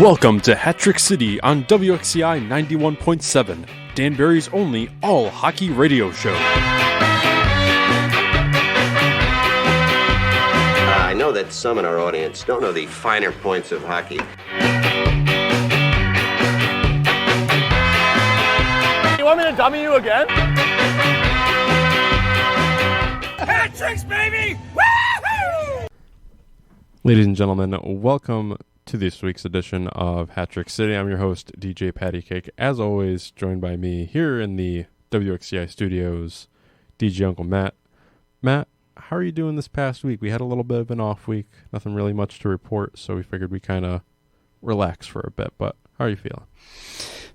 Welcome to Hat-Trick City on WXCI 91.7, Danbury's only all-hockey radio show. I know that some in our audience don't know the finer points of hockey. You want me to dummy you again? Hat tricks, baby! Woo-hoo! Ladies and gentlemen, welcome to this week's edition of Hat-Trick City. I'm your host, DJ Patty Cake. As always, joined by me here in the WXCI studios, DJ Uncle Matt. Matt, how are you doing this past week? We had a little bit of an off week, nothing really much to report, so we figured we kind of relax for a bit, but how are you feeling?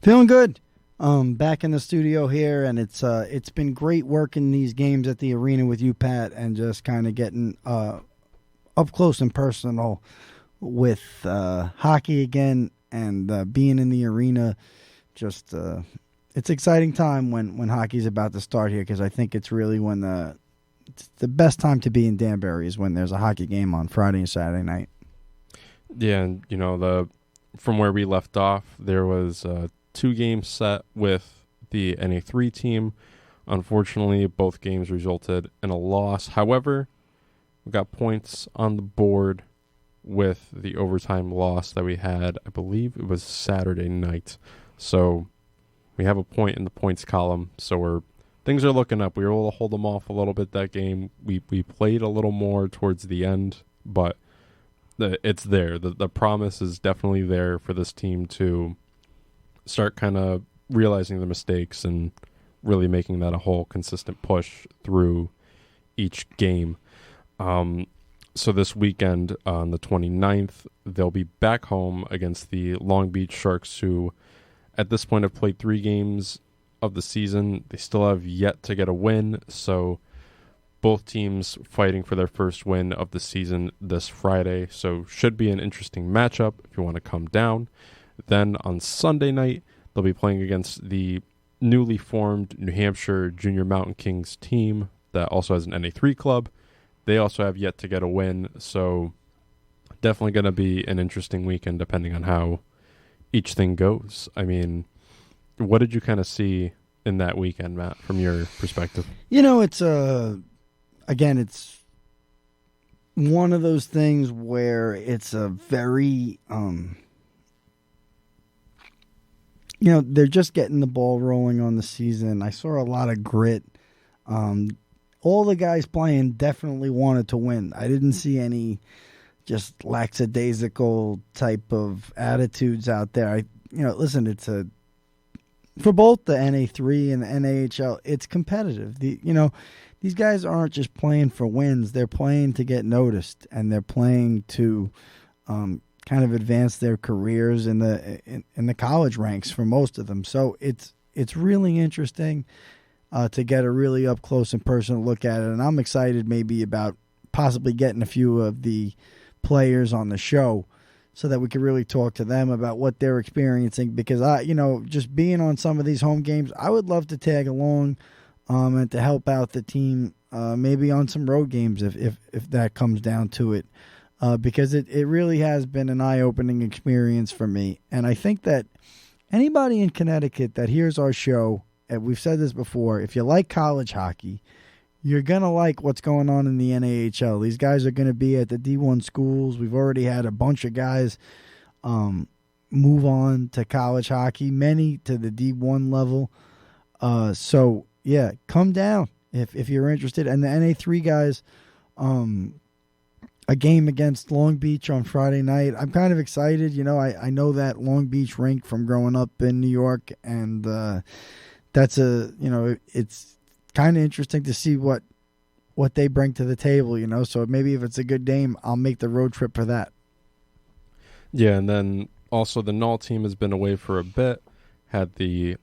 Feeling good. Back in the studio here, and it's been great working these games at the arena with you, Pat, and just kind of getting up close and personal with hockey again, and being in the arena. Just it's an exciting time when hockey's about to start here, because I think it's really when it's the best time to be in Danbury is when there's a hockey game on Friday and Saturday night. Yeah, and you know, from where we left off, there was 2 games set with the NA3 team. Unfortunately, both games resulted in a loss. However, we got points on the board with the overtime loss that we had. I believe it was Saturday night. So we have a point in the points column. So things are looking up. We were able to hold them off a little bit that game. We played a little more towards the end, but it's there. The promise is definitely there for this team to start kind of realizing the mistakes and really making that a whole consistent push through each game. So this weekend on the 29th, they'll be back home against the Long Beach Sharks, who at this point have played 3 games of the season. They still have yet to get a win, so both teams fighting for their first win of the season this Friday. So should be an interesting matchup if you want to come down. Then on Sunday night, they'll be playing against the newly formed New Hampshire Junior Mountain Kings team that also has an NA3 club. They also have yet to get a win, so definitely going to be an interesting weekend depending on how each thing goes. I mean, what did you kind of see in that weekend, Matt, from your perspective? You know, it's again, it's one of those things where it's a very they're just getting the ball rolling on the season. I saw a lot of grit. All the guys playing definitely wanted to win. I didn't see any just lackadaisical type of attitudes out there. Listen, it's for both the NA3 and the NAHL, it's competitive. These guys aren't just playing for wins. They're playing to get noticed, and they're playing to kind of advance their careers in the college ranks for most of them. So it's really interesting to get a really up close and personal look at it, and I'm excited maybe about possibly getting a few of the players on the show so that we can really talk to them about what they're experiencing. Because just being on some of these home games, I would love to tag along and to help out the team maybe on some road games if that comes down to it. Because it really has been an eye-opening experience for me. And I think that anybody in Connecticut that hears our show, and we've said this before, if you like college hockey, you're going to like what's going on in the NAHL. These guys are going to be at the D1 schools. We've already had a bunch of guys move on to college hockey, many to the D1 level. So, yeah, come down if you're interested. And the NA3 guys, a game against Long Beach on Friday night. I'm kind of excited. I know that Long Beach rink from growing up in New York, and that's it's kind of interesting to see what they bring to the table, so maybe if it's a good game, I'll make the road trip for that. Yeah, and then also the Null team has been away for a bit, had the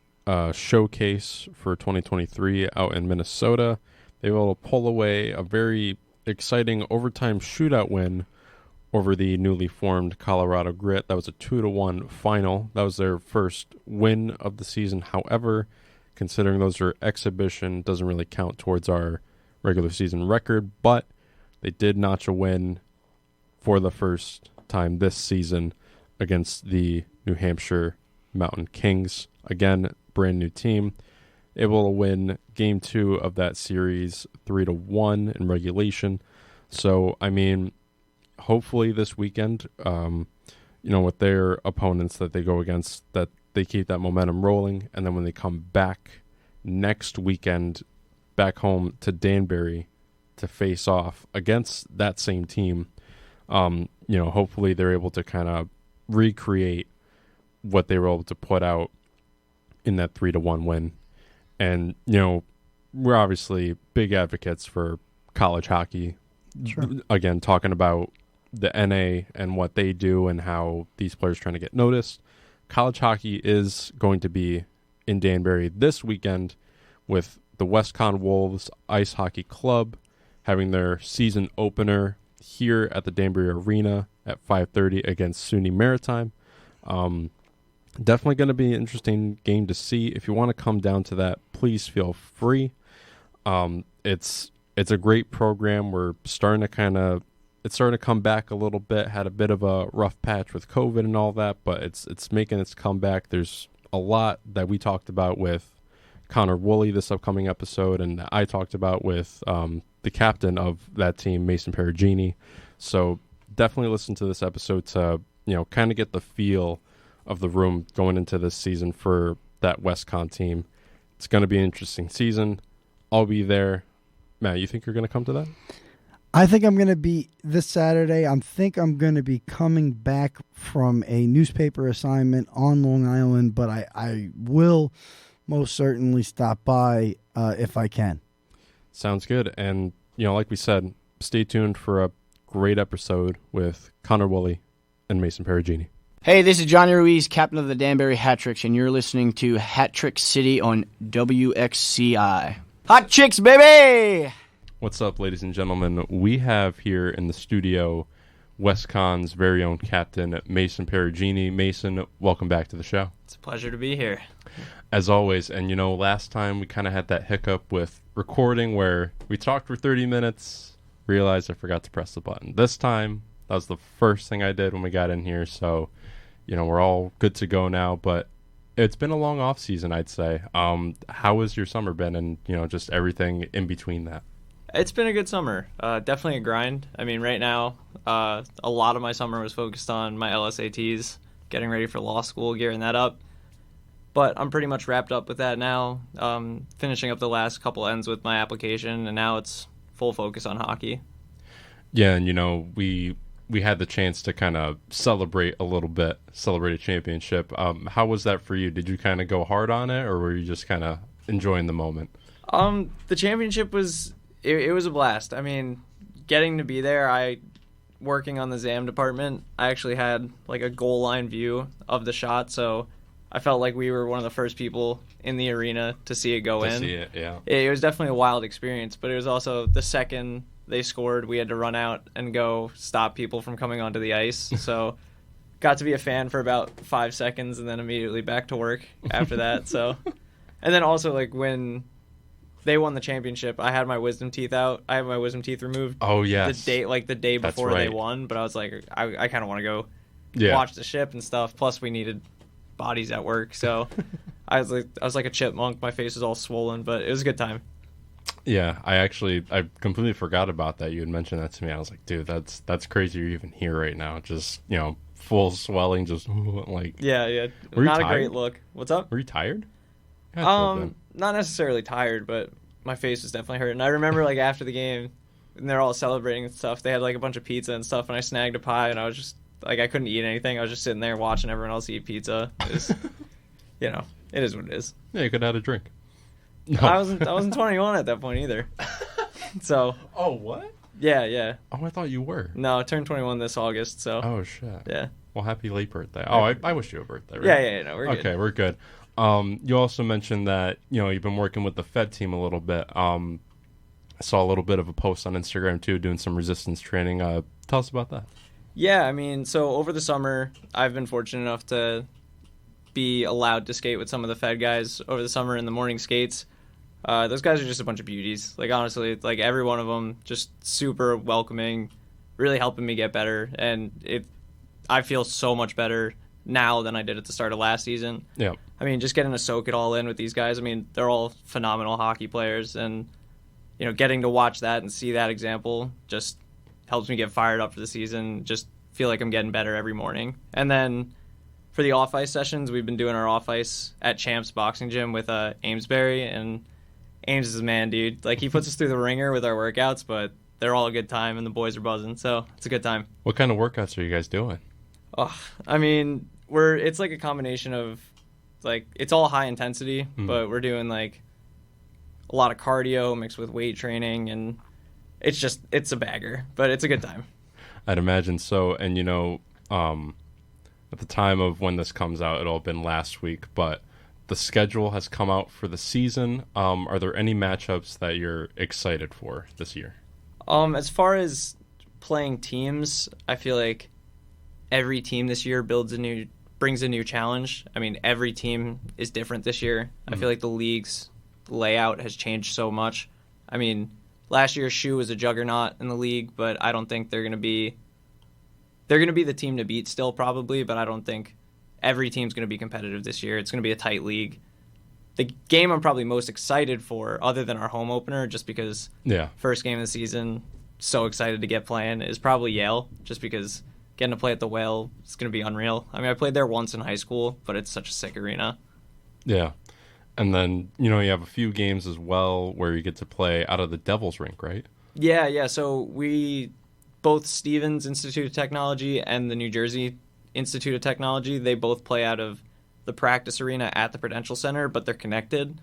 showcase for 2023 out in Minnesota. They were able to pull away a very exciting overtime shootout win over the newly formed Colorado Grit. That was a 2-1 final. That was their first win of the season. However, considering those are exhibition, doesn't really count towards our regular season record, but they did notch a win for the first time this season against the New Hampshire Mountain Kings. Again, brand new team. Able to win game 2 of that series 3-1 in regulation. So, I mean, hopefully this weekend, with their opponents that they go against, that they keep that momentum rolling. And then when they come back next weekend, back home to Danbury to face off against that same team, hopefully they're able to kind of recreate what they were able to put out in that 3-1 win. And, we're obviously big advocates for college hockey. Sure. Again, talking about the NA and what they do and how these players are trying to get noticed. College hockey is going to be in Danbury this weekend with the WestConn Wolves Ice Hockey Club having their season opener here at the Danbury Arena at 5:30 against SUNY Maritime. Definitely going to be an interesting game to see. If you want to come down to that, please feel free. It's a great program. We're starting to it's starting to come back a little bit. Had a bit of a rough patch with COVID and all that, but it's making its comeback. There's a lot that we talked about with Connor Woolley this upcoming episode, and I talked about with the captain of that team, Mason Pergaine. So definitely listen to this episode to kind of get the feel of the room going into this season for that WestConn team. It's going to be an interesting season. I'll be there. Matt, you think you're going to come to that? I think I'm going to be this Saturday. I'm going to be coming back from a newspaper assignment on Long Island, but I will most certainly stop by if I can. Sounds good. And, like we said, stay tuned for a great episode with Connor Woolley and Mason Peragine. Hey, this is Johnny Ruiz, captain of the Danbury Hat-Tricks, and you're listening to Hat-Trick City on WXCI. Hot chicks, baby! What's up, ladies and gentlemen? We have here in the studio WestConn's very own captain, Mason Peragine. Mason, welcome back to the show. It's a pleasure to be here. As always, and last time we kind of had that hiccup with recording where we talked for 30 minutes, realized I forgot to press the button. This time, that was the first thing I did when we got in here, so we're all good to go now, but it's been a long off season, I'd say. How has your summer been and, just everything in between that? It's been a good summer. Definitely a grind. I mean, right now, a lot of my summer was focused on my LSATs, getting ready for law school, gearing that up. But I'm pretty much wrapped up with that now, finishing up the last couple ends with my application, and now it's full focus on hockey. Yeah, and, we had the chance to kind of celebrate a championship. How was that for you? Did you kind of go hard on it, or were you just kind of enjoying the moment? The championship was it was a blast. I mean, getting to be there, working on the ZAM department, I actually had like a goal line view of the shot, so I felt like we were one of the first people in the arena to see it go in. See it, yeah. It was definitely a wild experience, but it was also the second they scored, we had to run out and go stop people from coming onto the ice. So got to be a fan for about 5 seconds and then immediately back to work after that. So, and then also like when they won the championship, I had my wisdom teeth out. I had my wisdom teeth removed. Oh, yes. The day before they won, but I was like, I kind of want to go watch the ship and stuff. Plus we needed bodies at work. So I was like a chipmunk. My face was all swollen, but it was a good time. Yeah, I completely forgot about that. You had mentioned that to me. I was like, dude, that's crazy you're even here right now. Just, full swelling, just like... Yeah. Were not you a great look. What's up? Were you tired? Not necessarily tired, but my face was definitely hurting. I remember, like, after the game, and they're all celebrating and stuff, they had, like, a bunch of pizza and stuff, and I snagged a pie, and I was just, like, I couldn't eat anything. I was just sitting there watching everyone else eat pizza. It was, it is what it is. Yeah, you could have had a drink. No. I wasn't 21 at that point either. So. Oh, what? Yeah. Oh, I thought you were. No, I turned 21 this August, so. Oh, shit. Yeah. Well, happy late birthday. Oh, I wish you a birthday, right? Yeah, no, we're good. Okay, we're good. You also mentioned that, you've been working with the Fed team a little bit. I saw a little bit of a post on Instagram, too, doing some resistance training. Tell us about that. Yeah, I mean, so over the summer, I've been fortunate enough to be allowed to skate with some of the Fed guys over the summer in the morning skates. Those guys are just a bunch of beauties. Like, honestly, like, every one of them just super welcoming, really helping me get better. And I feel so much better now than I did at the start of last season. Yeah. I mean, just getting to soak it all in with these guys. I mean, they're all phenomenal hockey players, and getting to watch that and see that example just helps me get fired up for the season. Just feel like I'm getting better every morning. And then for the off-ice sessions, we've been doing our off-ice at Champs Boxing Gym with Amesbury, and Ames is a man, dude. Like, he puts us through the ringer with our workouts, but they're all a good time, and the boys are buzzing, so it's a good time. What kind of workouts are you guys doing? Oh, I mean, it's like a combination of, like, it's all high intensity, but we're doing, like, a lot of cardio mixed with weight training, and it's a bagger, but it's a good time. I'd imagine so. And, at the time of when this comes out, it'll have been last week, but the schedule has come out for the season. Are there any matchups that you're excited for this year? As far as playing teams, I feel like every team this year brings a new challenge. I mean, every team is different this year. I feel like the league's layout has changed so much. I mean, last year Shoe was a juggernaut in the league, but I don't think they're going to be the team to beat still, probably, but I don't think every team's going to be competitive this year. It's going to be a tight league. The game I'm probably most excited for, other than our home opener, just because first game of the season, so excited to get playing, is probably Yale, just because getting to play at the Whale is going to be unreal. I mean, I played there once in high school, but it's such a sick arena. Yeah. And then, you have a few games as well where you get to play out of the Devil's Rink, right? Yeah. So both Stevens Institute of Technology and the New Jersey Institute of Technology, they both play out of the practice arena at the Prudential Center, but they're connected.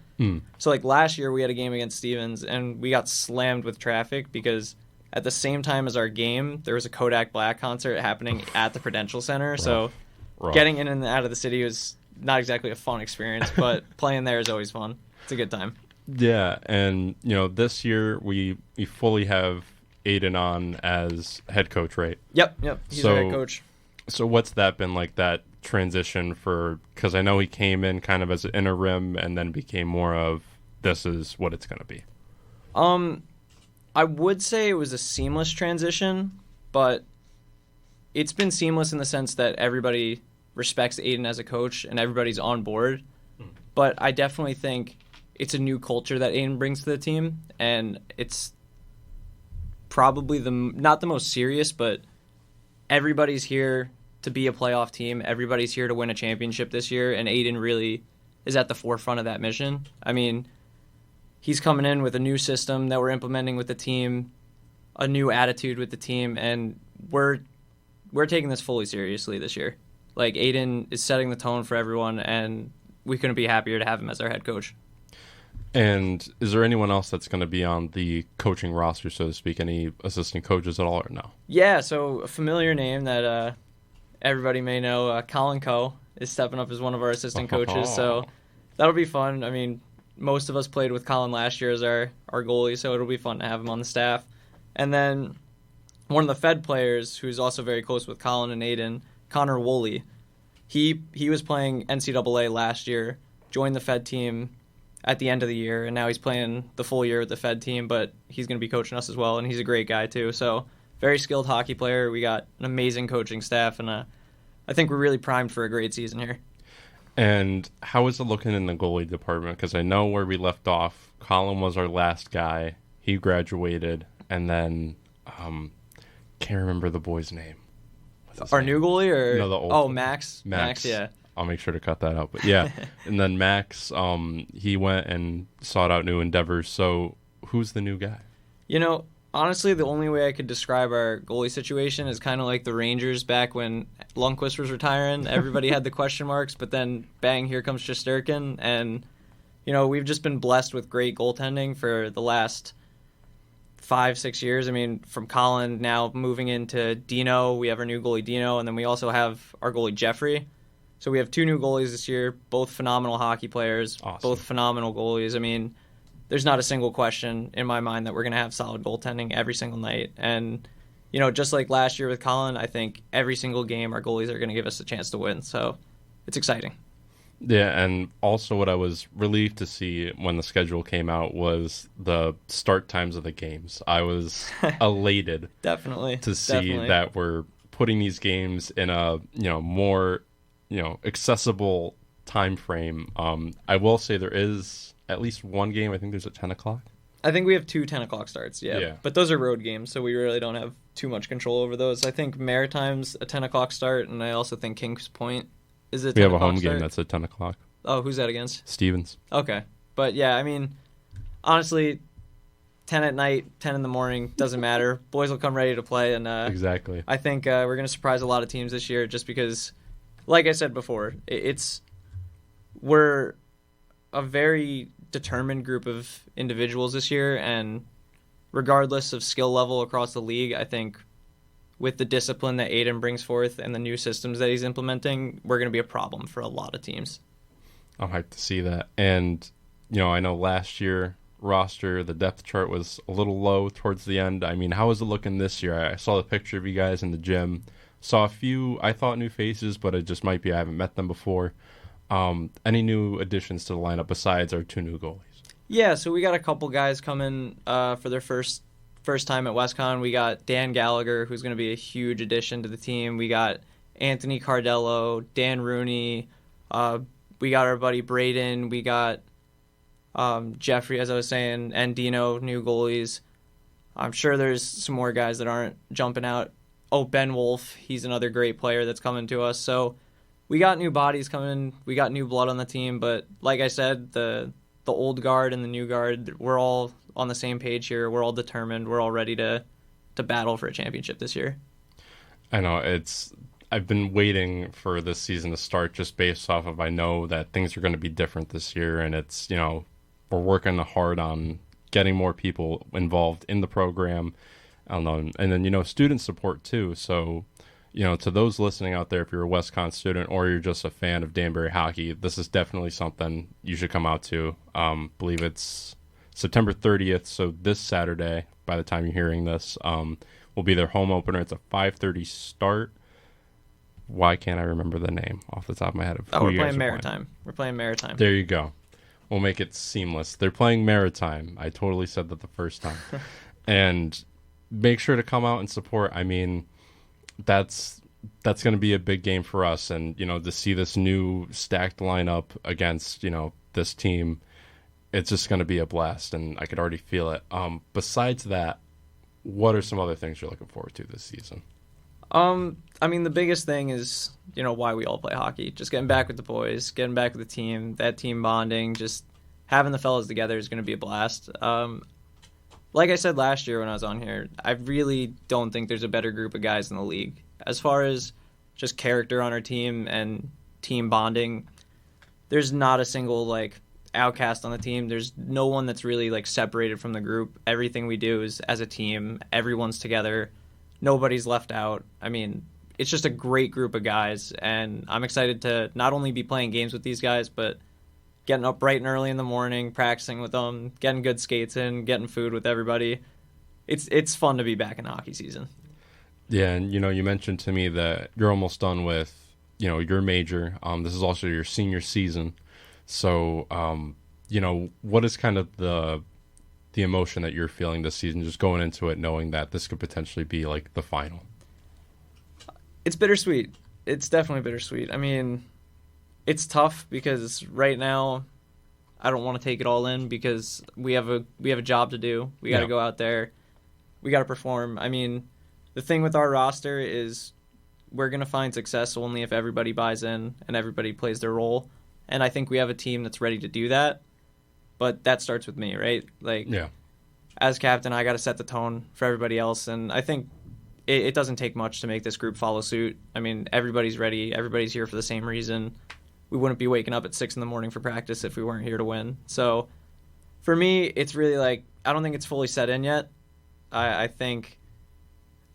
So, like, last year we had a game against Stevens, and we got slammed with traffic because at the same time as our game, there was a Kodak Black concert happening at the Prudential Center. So getting in and out of the city was not exactly a fun experience, but playing there is always fun. It's a good time. Yeah, and, this year we fully have Aiden on as head coach, right? Yep. He's our head coach. So what's that been like, that transition because I know he came in kind of as an interim and then became more of, this is what it's going to be? I would say it was a seamless transition, but it's been seamless in the sense that everybody respects Aiden as a coach and everybody's on board. But I definitely think it's a new culture that Aiden brings to the team, and it's probably not the most serious, but everybody's here to be a playoff team. Everybody's here to win a championship this year, and Aiden really is at the forefront of that mission. I mean, he's coming in with a new system that we're implementing with the team, a new attitude with the team, and we're taking this fully seriously this year. Like, Aiden is setting the tone for everyone, and we couldn't be happier to have him as our head coach. And is there anyone else that's going to be on the coaching roster, so to speak? Any assistant coaches at all, or no? Yeah, so a familiar name that everybody may know, Colin Coe is stepping up as one of our assistant coaches, so that'll be fun. I mean, most of us played with Colin last year as our goalie, so it'll be fun to have him on the staff. And then one of the Fed players, who's also very close with Colin and Aiden, Connor Woolley, he was playing NCAA last year, joined the Fed team at the end of the year, and now he's playing the full year with the Fed team, but he's going to be coaching us as well, and he's a great guy too. So very skilled hockey player. We got an amazing coaching staff, and I think we're really primed for a great season here. And how is it looking in the goalie department? Because I know where we left off, Colin was our last guy. He graduated, and then can't remember the boy's name. Our new goalie, or no, the old? Oh, Max. Yeah. I'll make sure to cut that out. But yeah, and then Max, he went and sought out new endeavors. So who's the new guy? Honestly, the only way I could describe our goalie situation is kind of like the Rangers back when Lundqvist was retiring. Everybody had the question marks, but then bang, here comes Shesterkin. And, we've just been blessed with great goaltending for the last 5-6 years. I mean, from Colin now moving into Dino, we have our new goalie Dino, and then we also have our goalie Jeffrey. So we have 2 new goalies this year, both phenomenal hockey players, awesome. Both phenomenal goalies. I mean, there's not a single question in my mind that we're going to have solid goaltending every single night. And, just like last year with Colin, I think every single game our goalies are going to give us a chance to win. So it's exciting. Yeah, and also what I was relieved to see when the schedule came out was the start times of the games. I was elated Definitely to see that we're putting these games in a more accessible time frame. I will say there is at least one game. I think there's at 10 o'clock. I think we have 2 10 o'clock starts, Yeah. But those are road games, so we really don't have too much control over those. I think Maritime's a 10 o'clock start, and I also think Kings Point is a 10 We have a o'clock home start. game that's at 10 o'clock. Oh, who's that against? Stevens. Okay. But, yeah, I mean, honestly, 10 at night, 10 in the morning, doesn't matter. Boys will come ready to play, and Exactly. I think we're going to surprise a lot of teams this year just because, like I said before, we're a very determined group of individuals this year, and regardless of skill level across the league, I think with the discipline that Aiden brings forth and the new systems that he's implementing, we're going to be a problem for a lot of teams. I'm hyped to see that. And, I know last year roster, the depth chart was a little low towards the end. I mean, how is it looking this year? I saw the picture of you guys in the gym. Saw a few, I thought, new faces, but it just might be I haven't met them before. Any new additions to the lineup besides our 2 new goalies? Yeah, so we got a couple guys coming for their first time at WestConn. We got Dan Gallagher, who's going to be a huge addition to the team. We got Anthony Cardello, Dan Rooney. We got our buddy Braden. We got Jeffrey, as I was saying, and Dino, new goalies. I'm sure there's some more guys that aren't jumping out. Oh, Ben Wolf, he's another great player that's coming to us. So we got new bodies coming. We got new blood on the team. But like I said, the old guard and the new guard, we're all on the same page here. We're all determined. We're all ready to battle for a championship this year. I know I've been waiting for this season to start just based off of I know that things are going to be different this year, and it's we're working hard on getting more people involved in the program. I don't know, and then student support too. So to those listening out there, if you're a WestConn student or you're just a fan of Danbury hockey, this is definitely something you should come out to. Believe it's September 30th, so this Saturday, by the time you're hearing this, will be their home opener. It's a 5:30 start. Why can't I remember the name off the top of my head? We're playing Maritime. We're playing Maritime. There you go. We'll make it seamless. They're playing Maritime. I totally said that the first time. And make sure to come out and support. I mean, that's going to be a big game for us. And, to see this new stacked lineup against, this team, it's just going to be a blast. And I could already feel it. Besides that, what are some other things you're looking forward to this season? I mean, the biggest thing is, why we all play hockey. Just getting back with the boys, getting back with the team, that team bonding, just having the fellas together is going to be a blast. Like I said last year when I was on here, I really don't think there's a better group of guys in the league. As far as just character on our team and team bonding, there's not a single, outcast on the team. There's no one that's really, separated from the group. Everything we do is as a team. Everyone's together. Nobody's left out. I mean, it's just a great group of guys, and I'm excited to not only be playing games with these guys, but getting up bright and early in the morning, practicing with them, getting good skates in, getting food with everybody. It's fun to be back in hockey season. Yeah, and you mentioned to me that you're almost done with your major. This is also your senior season, so what is kind of the emotion that you're feeling this season, just going into it knowing that this could potentially be the final? It's bittersweet. It's definitely bittersweet. I mean, it's tough because right now I don't want to take it all in because we have a job to do. We got to go out there. We got to perform. I mean, the thing with our roster is we're going to find success only if everybody buys in and everybody plays their role. And I think we have a team that's ready to do that. But that starts with me, right? As captain, I got to set the tone for everybody else. And I think it doesn't take much to make this group follow suit. I mean, everybody's ready. Everybody's here for the same reason. We wouldn't be waking up at 6 a.m. for practice if we weren't here to win. So for me, it's really I don't think it's fully set in yet. I think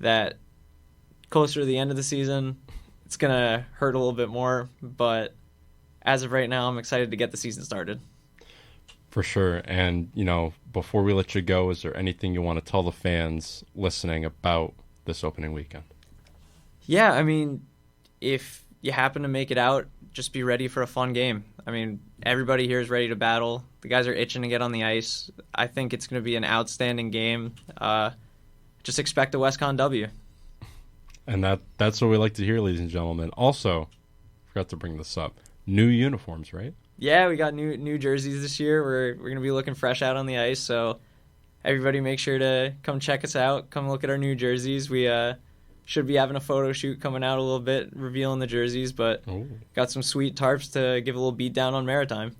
that closer to the end of the season, it's going to hurt a little bit more. But as of right now, I'm excited to get the season started. For sure. And, before we let you go, is there anything you want to tell the fans listening about this opening weekend? Yeah, I mean, if you happen to make it out, just be ready for a fun game. I mean, everybody here is ready to battle. The guys are itching to get on the ice. I think it's going to be an outstanding game. Just expect a WestConn W. And that's what we like to hear, ladies and gentlemen. Also, forgot to bring this up. New uniforms, right? Yeah, we got new jerseys this year. We're going to be looking fresh out on the ice, so everybody make sure to come check us out. Come look at our new jerseys. We should be having a photo shoot coming out a little bit, revealing the jerseys, but got some sweet tarps to give a little beat down on Maritime.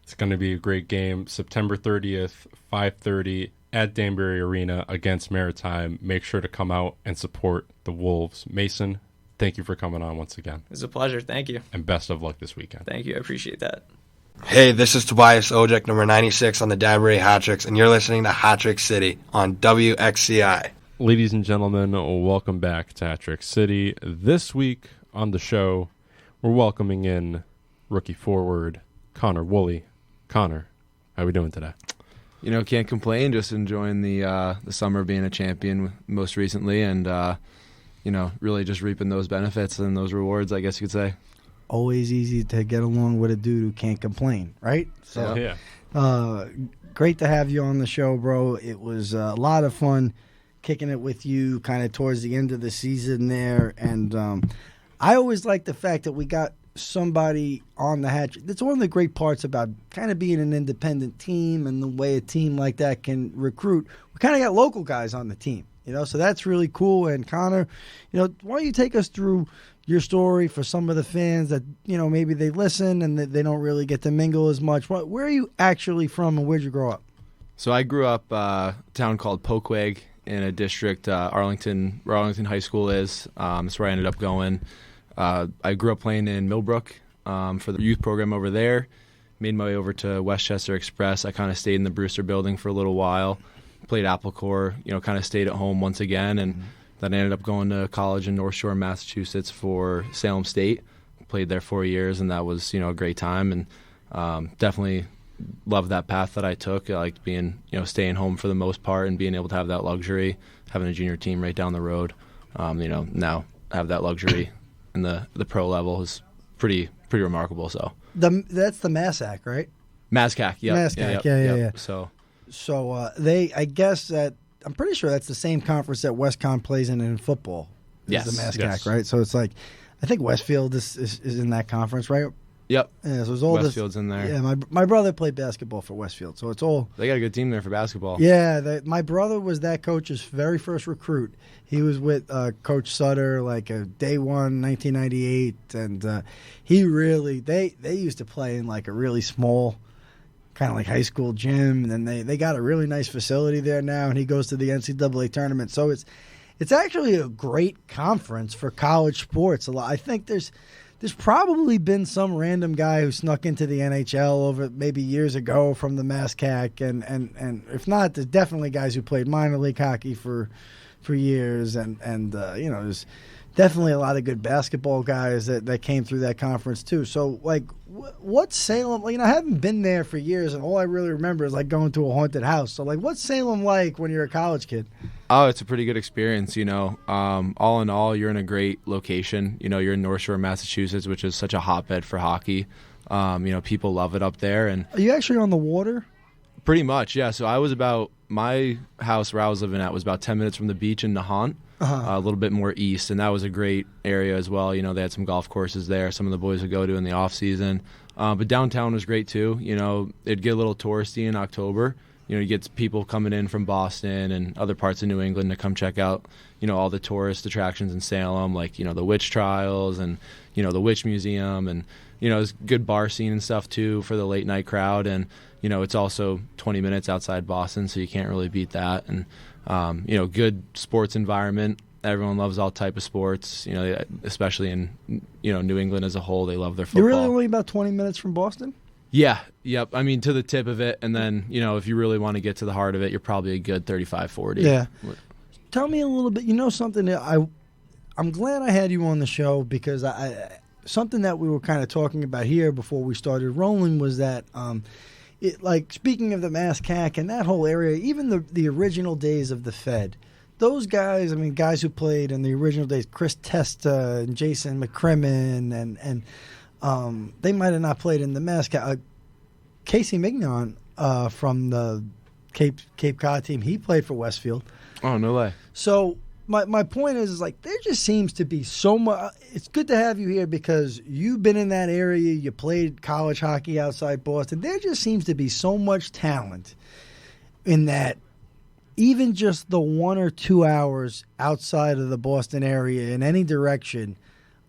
It's going to be a great game. September 30th, 5:30 at Danbury Arena against Maritime. Make sure to come out and support the Wolves. Mason, thank you for coming on once again. It was a pleasure. Thank you. And best of luck this weekend. Thank you. I appreciate that. Hey, this is Tobias Ojek, number 96 on the Danbury Hat-Tricks, and you're listening to Hat-Trick City on WXCI. Ladies and gentlemen, welcome back to Hat-Trick City. This week on the show, we're welcoming in rookie forward Connor Woolley. Connor, how are we doing today? Can't complain. Just enjoying the summer being a champion most recently, and really just reaping those benefits and those rewards, I guess you could say. Always easy to get along with a dude who can't complain, right? So, yeah. Great to have you on the show, bro. It was a lot of fun kicking it with you kind of towards the end of the season there, and I always like the fact that we got somebody on the hat trick. That's one of the great parts about kind of being an independent team and the way a team like that can recruit. We kind of got local guys on the team, so that's really cool. And Connor, why don't you take us through your story for some of the fans that, maybe they listen and they don't really get to mingle as much. Where are you actually from and where'd you grow up? So I grew up a town called Poquag in a district, Arlington, where Arlington High School is. That's where I ended up going. I grew up playing in Millbrook for the youth program over there. Made my way over to Westchester Express. I kind of stayed in the Brewster building for a little while. Played Applecore, kind of stayed at home once again. And then I ended up going to college in North Shore, Massachusetts for Salem State. Played there 4 years, and that was, a great time. And definitely loved that path that I took. I liked being, staying home for the most part and being able to have that luxury, having a junior team right down the road. Now have that luxury. And the pro level is pretty remarkable. So that's the MASAC, right? MASCAC, yeah. MASCAC, yeah. So I guess that I'm pretty sure that's the same conference that WestConn plays in football. Yes, the MASCAC, yes. Right? So it's like, I think Westfield is in that conference, right? Yep. Yeah, so it's all Westfield's in there. Yeah, my brother played basketball for Westfield, so it's all. They got a good team there for basketball. Yeah, my brother was that coach's very first recruit. He was with Coach Sutter, like day one, 1998, and he really they used to play in like a really small, kind of like high school gym, and then they got a really nice facility there now, and he goes to the NCAA tournament. So it's actually a great conference for college sports. I think there's probably been some random guy who snuck into the NHL over maybe years ago from the MASCAC, and if not, there's definitely guys who played minor league hockey for years, and there's definitely a lot of good basketball guys that came through that conference too. So like, what's Salem? I haven't been there for years, and all I really remember is like going to a haunted house. So like, what's Salem like when you're a college kid? Oh, it's a pretty good experience, all in all, you're in a great location. You're in North Shore, Massachusetts, which is such a hotbed for hockey. People love it up there. And are you actually on the water? Pretty much, yeah. So my house where I was living at was about 10 minutes from the beach in Nahant, a little bit more east, and that was a great area as well. They had some golf courses there some of the boys would go to in the off season. But downtown was great too. It'd get a little touristy in October. You get people coming in from Boston and other parts of New England to come check out, all the tourist attractions in Salem, like, the witch trials and, the witch museum, and, there's good bar scene and stuff too for the late night crowd. And, it's also 20 minutes outside Boston, so you can't really beat that. And, good sports environment. Everyone loves all type of sports, especially in, New England as a whole. They love their football. You're really only about 20 minutes from Boston? Yeah, yep. I mean, to the tip of it, and then, if you really want to get to the heart of it, you're probably a good 35, 40. Yeah. Tell me a little bit, something that I'm glad I had you on the show, because something that we were kind of talking about here before we started rolling was that, speaking of the MASCAC and that whole area, even the original days of the Fed, those guys, guys who played in the original days, Chris Testa and Jason McCrimmon, and they might have not played in the MASCAC. Casey Mignon from the Cape Cod team, he played for Westfield. Oh, no way. So my point is like there just seems to be so much. It's good to have you here because you've been in that area. You played college hockey outside Boston. There just seems to be so much talent in that. Even just the 1 or 2 hours outside of the Boston area in any direction,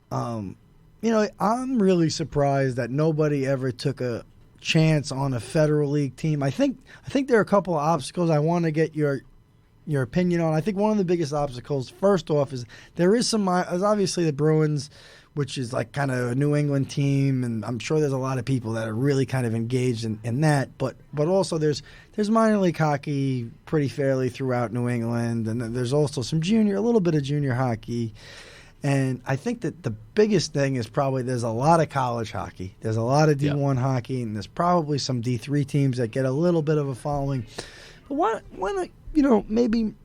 I'm really surprised that nobody ever took a chance on a Federal League team. I think there are a couple of obstacles I want to get your opinion on. I think one of the biggest obstacles, first off, is there's obviously the Bruins, which is like kind of a New England team, and I'm sure there's a lot of people that are really kind of engaged in that. But also there's minor league hockey pretty fairly throughout New England, and then there's also a little bit of junior hockey. And I think that the biggest thing is probably there's a lot of college hockey. There's a lot of D1 hockey, and there's probably some D3 teams that get a little bit of a following. But why not, maybe...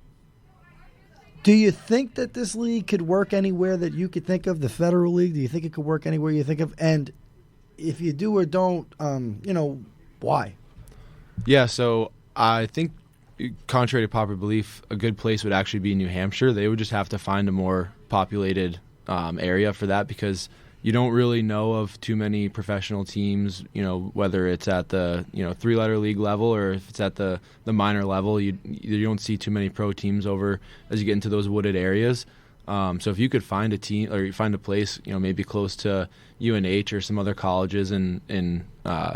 Do you think that this league could work anywhere that you could think of, the Federal League? Do you think it could work anywhere you think of? And if you do or don't, why? Yeah, so I think, contrary to popular belief, a good place would actually be New Hampshire. They would just have to find a more populated area for that because you don't really know of too many professional teams, whether it's at the, 3-letter league level or if it's at the minor level. You don't see too many pro teams over as you get into those wooded areas. So if you could find a team or you find a place, maybe close to UNH or some other colleges in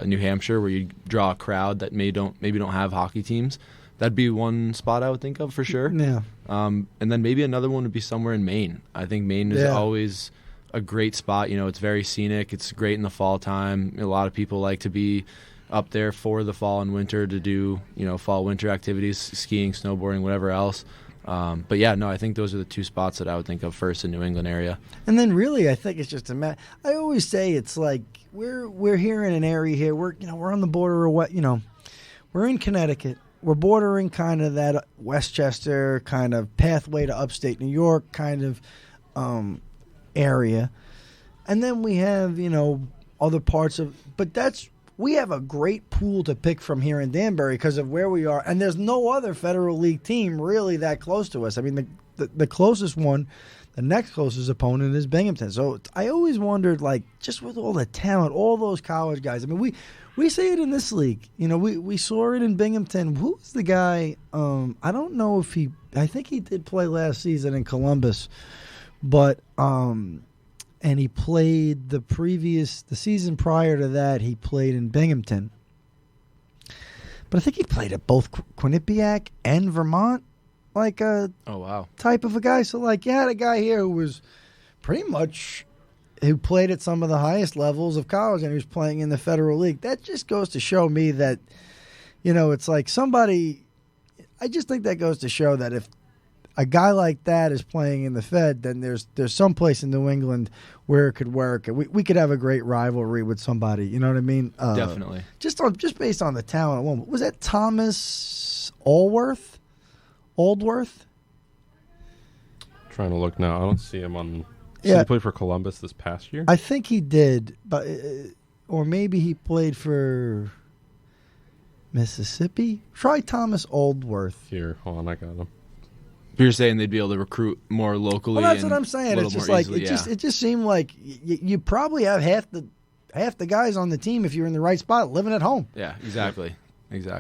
New Hampshire where you draw a crowd that maybe don't have hockey teams, that'd be one spot I would think of for sure. Yeah. And then maybe another one would be somewhere in Maine. I think Maine is always a great spot. It's very scenic. It's great in the fall time. A lot of people like to be up there for the fall and winter to do, fall, winter activities, skiing, snowboarding, whatever else. But yeah, no, I think those are the two spots that I would think of first in New England area. And then really, I think it's just I always say it's like we're here in an area here. We're on the border of what, we're in Connecticut. We're bordering kind of that Westchester kind of pathway to upstate New York kind of area. And then we have, other parts of, but we have a great pool to pick from here in Danbury because of where we are. And there's no other Federal League team really that close to us. I mean, the closest one, the next closest opponent is Binghamton. So I always wondered, like, just with all the talent, all those college guys. I mean, we see it in this league. We saw it in Binghamton. Who was the guy? I don't know if I think he did play last season in Columbus. But and he played the season prior to that, he played in Binghamton. But I think he played at both Quinnipiac and Vermont, like a type of a guy. So like you had a guy here who was pretty much who played at some of the highest levels of college and he was playing in the Federal League. That just goes to show me that, it's like I just think that goes to show that if a guy like that is playing in the Fed, then there's some place in New England where it could work, and we could have a great rivalry with somebody. You know what I mean? Definitely. Just based on the talent alone. Was that Thomas Allworth? Trying to look now. I don't see him on. Did he play for Columbus this past year? I think he did, but or maybe he played for Mississippi. Try Thomas Allworth. Here, hold on, I got him. You're saying they'd be able to recruit more locally. Well, that's what I'm saying. It's just like easily, it just seemed like you probably have half the guys on the team if you're in the right spot living at home. Yeah, exactly.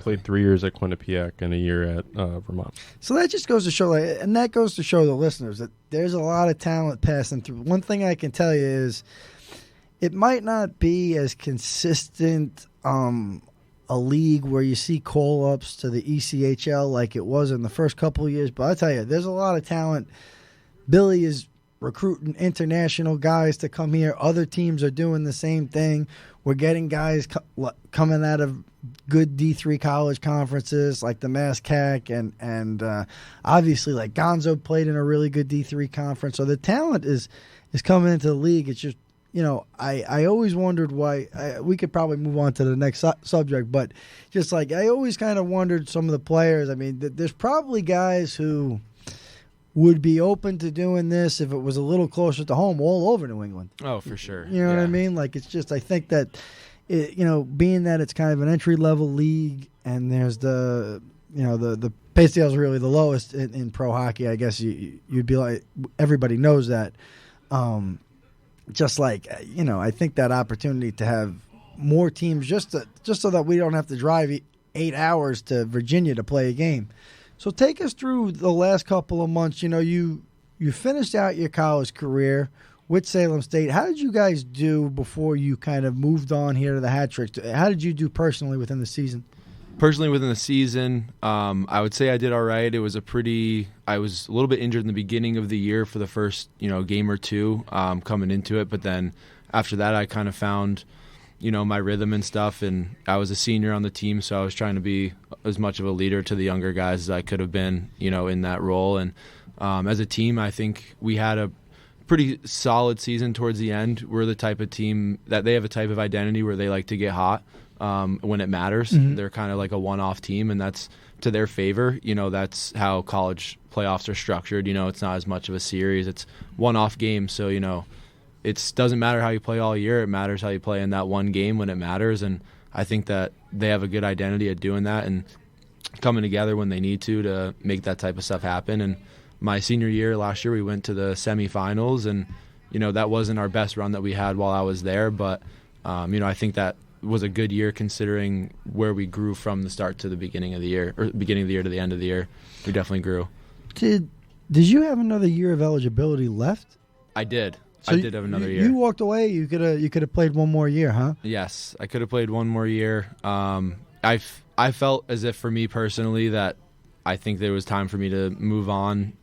Played 3 years at Quinnipiac and a year at Vermont. So that just goes to show, and that goes to show the listeners that there's a lot of talent passing through. One thing I can tell you is it might not be as consistent a league where you see call-ups to the ECHL like it was in the first couple of years. But I tell you, there's a lot of talent. Billy is recruiting international guys to come here. Other teams are doing the same thing. We're getting guys coming out of good D3 college conferences like the MassCAC and obviously like Gonzo played in a really good D3 conference. So the talent is coming into the league. It's just, I always wondered why we could probably move on to the next subject, but just like I always kind of wondered some of the players. I mean, there's probably guys who would be open to doing this if it was a little closer to home all over New England. Oh, for sure. You know what I mean? Like, it's just, I think that, being that it's kind of an entry-level league and there's the pay scale is really the lowest in pro hockey. I guess you'd be like, everybody knows that. Just like, I think that opportunity to have more teams just so that we don't have to drive 8 hours to Virginia to play a game. So take us through the last couple of months. You finished out your college career with Salem State. How did you guys do before you kind of moved on here to the Hat Tricks? How did you do personally within the season? Personally, within the season, I would say I did all right. I was a little bit injured in the beginning of the year for the first, game or two coming into it. But then after that, I kind of found, my rhythm and stuff. And I was a senior on the team, so I was trying to be as much of a leader to the younger guys as I could have been, in that role. And as a team, I think we had a pretty solid season towards the end. We're the type of team that they have a type of identity where they like to get hot. When it matters. Mm-hmm. They're kind of like a one-off team, and that's to their favor. That's how college playoffs are structured. It's not as much of a series. It's one-off games, so, it doesn't matter how you play all year. It matters how you play in that one game when it matters, and I think that they have a good identity at doing that and coming together when they need to make that type of stuff happen. And my senior year, last year, we went to the semifinals, and, that wasn't our best run that we had while I was there, but, I think that was a good year considering where we grew from the start to the beginning of the year, or beginning of the year to the end of the year. We definitely grew. Did you have another year of eligibility left? I did. So I did have another year. You walked away. You could have played one more year, huh? Yes, I could have played one more year. I felt as if for me personally that I think there was time for me to move on.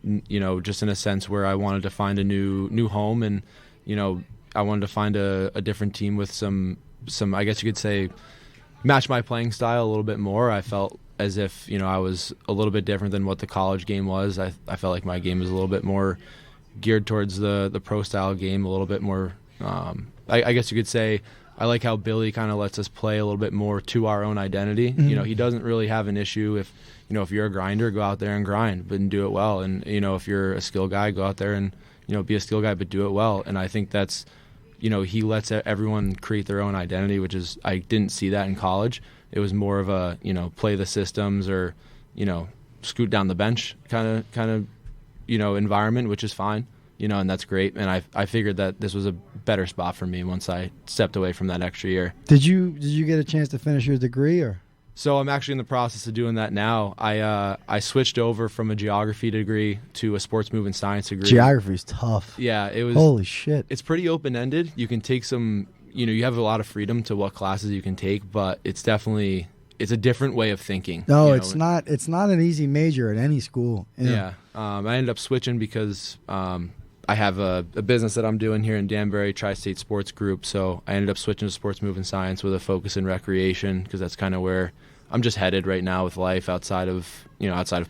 Just in a sense where I wanted to find a new home, and I wanted to find a different team with some, I guess you could say, match my playing style a little bit more. I felt as if, I was a little bit different than what the college game was. I felt like my game was a little bit more geared towards the pro style game, a little bit more, I guess you could say, I like how Billy kind of lets us play a little bit more to our own identity. Mm-hmm. He doesn't really have an issue if you're a grinder, go out there and grind, but do it well. And, if you're a skill guy, go out there and, be a skill guy, but do it well. And I think that's, he lets everyone create their own identity, which is, I didn't see that in college. It was more of a, play the systems or, scoot down the bench kind of, environment, which is fine, and that's great. And I figured that this was a better spot for me once I stepped away from that extra year. Did you get a chance to finish your degree or? So I'm actually in the process of doing that now. I switched over from a geography degree to a sports movement science degree. Geography's tough. Yeah, it was. Holy shit! It's pretty open-ended. You can take some. You have a lot of freedom to what classes you can take, but it's a different way of thinking. No, it's not. It's not an easy major at any school. Yeah. I ended up switching because I have a business that I'm doing here in Danbury, Tri-State Sports Group. So I ended up switching to sports movement science with a focus in recreation because that's kind of where I'm just headed right now with life outside of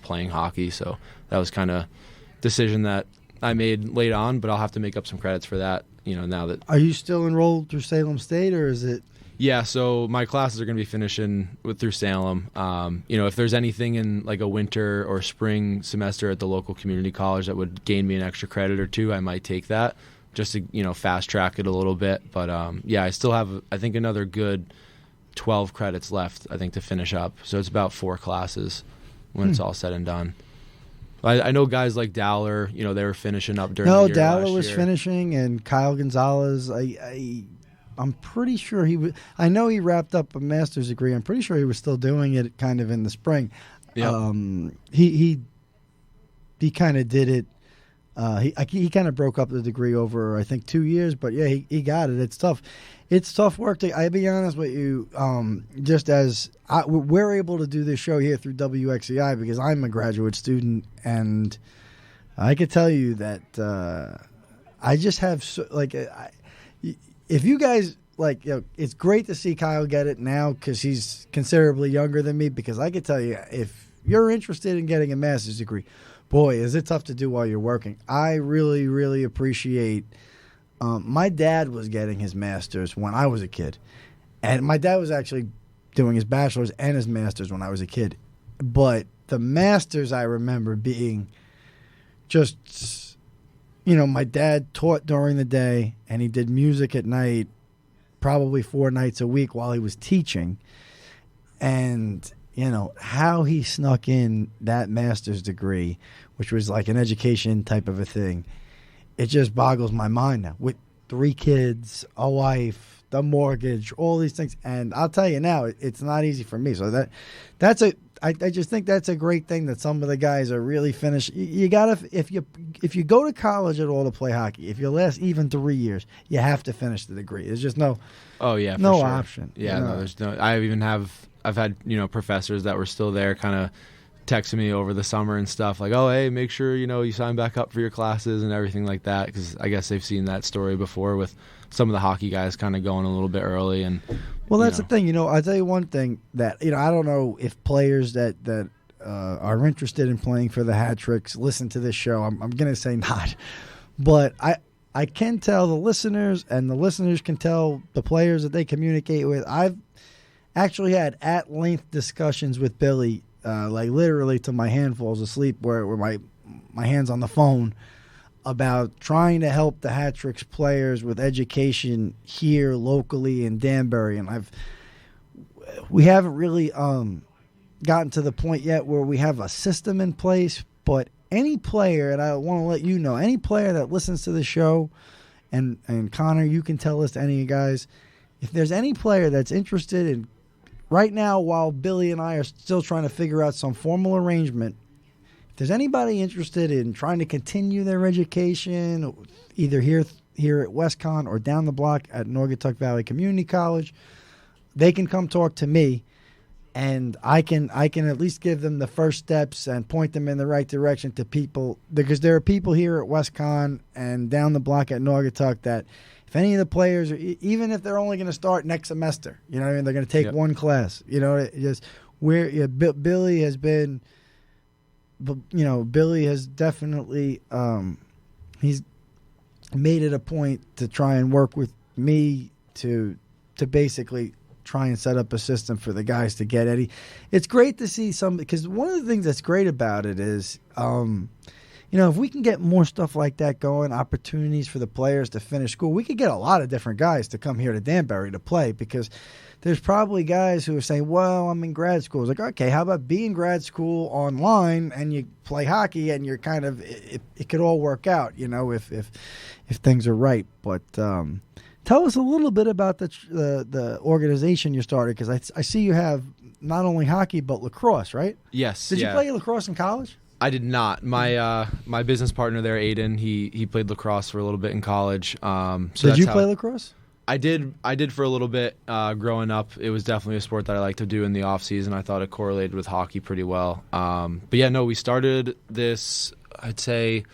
playing hockey. So that was kind of decision that I made late on, but I'll have to make up some credits for that, now that. Are you still enrolled through Salem State, or is it? Yeah, so my classes are going to be finishing through Salem. If there's anything in like a winter or spring semester at the local community college that would gain me an extra credit or two, I might take that just to, fast track it a little bit. But I still have, I think, another good 12 credits left, I think, to finish up. So it's about 4 classes when it's all said and done. I know guys like Dowler, they were finishing up during the year. No, Dowler was finishing, and Kyle Gonzalez, I'm pretty sure I know he wrapped up a master's degree. I'm pretty sure he was still doing it kind of in the spring. Yep. He kind of did it. He kind of broke up the degree over, I think, 2 years. But, yeah, he got it. It's tough. It's tough work. I'll be honest with you, just as we're able to do this show here through WXCI because I'm a graduate student, and I could tell you that I just have if you guys it's great to see Kyle get it now because he's considerably younger than me. Because I could tell you, if you're interested in getting a master's degree, boy, is it tough to do while you're working. I really, really appreciate. My dad was getting his master's when I was a kid, and my dad was actually doing his bachelor's and his master's when I was a kid. But the master's, I remember being just. My dad taught during the day, and he did music at night, probably 4 nights a week while he was teaching. And, how he snuck in that master's degree, which was like an education type of a thing. It just boggles my mind now. With 3 kids, a wife, the mortgage, all these things. And I'll tell you now, it's not easy for me. So I just think that's a great thing that some of the guys are really finished. You gotta, if you go to college at all to play hockey, if you last even 3 years, you have to finish the degree. There's just no option. Yeah, no, there's no. I've had professors that were still there, kind of texting me over the summer and stuff like, oh, hey, make sure you sign back up for your classes and everything like that, because I guess they've seen that story before with some of the hockey guys kind of going a little bit early. And well, that's the thing. I'll tell you one thing that I don't know if players that are interested in playing for the Hat Tricks listen to this show. I'm going to say not, but I can tell the listeners, and the listeners can tell the players that they communicate with. I've actually had at-length discussions with Billy, like literally till my hand falls asleep, where my hand's on the phone, about trying to help the Hat Tricks players with education here locally in Danbury. And we haven't really gotten to the point yet where we have a system in place, but any player, and I want to let you know, any player that listens to the show, and Connor, you can tell this to any of you guys, if there's any player that's interested in, right now, while Billy and I are still trying to figure out some formal arrangement, if there's anybody interested in trying to continue their education, either here at WestConn or down the block at Naugatuck Valley Community College, they can come talk to me, and I can at least give them the first steps and point them in the right direction to people, because there are people here at WestConn and down the block at Naugatuck that, if any of the players, even if they're only going to start next semester, they're going to take one class. Billy has been, Billy has definitely, he's made it a point to try and work with me to basically try and set up a system for the guys to get Eddie. It's great to see because one of the things that's great about it is, if we can get more stuff like that going, opportunities for the players to finish school, we could get a lot of different guys to come here to Danbury to play, because there's probably guys who are saying, well, I'm in grad school. It's like, okay, how about being grad school online and you play hockey and you're kind of, it could all work out, if things are right. But tell us a little bit about the organization you started, because I see you have not only hockey but lacrosse, right? Yes. Did you play lacrosse in college? I did not. My business partner there, Aiden, he played lacrosse for a little bit in college. Did you play lacrosse? I did for a little bit growing up. It was definitely a sport that I liked to do in the off season. I thought it correlated with hockey pretty well. But yeah, no, we started this, I'd say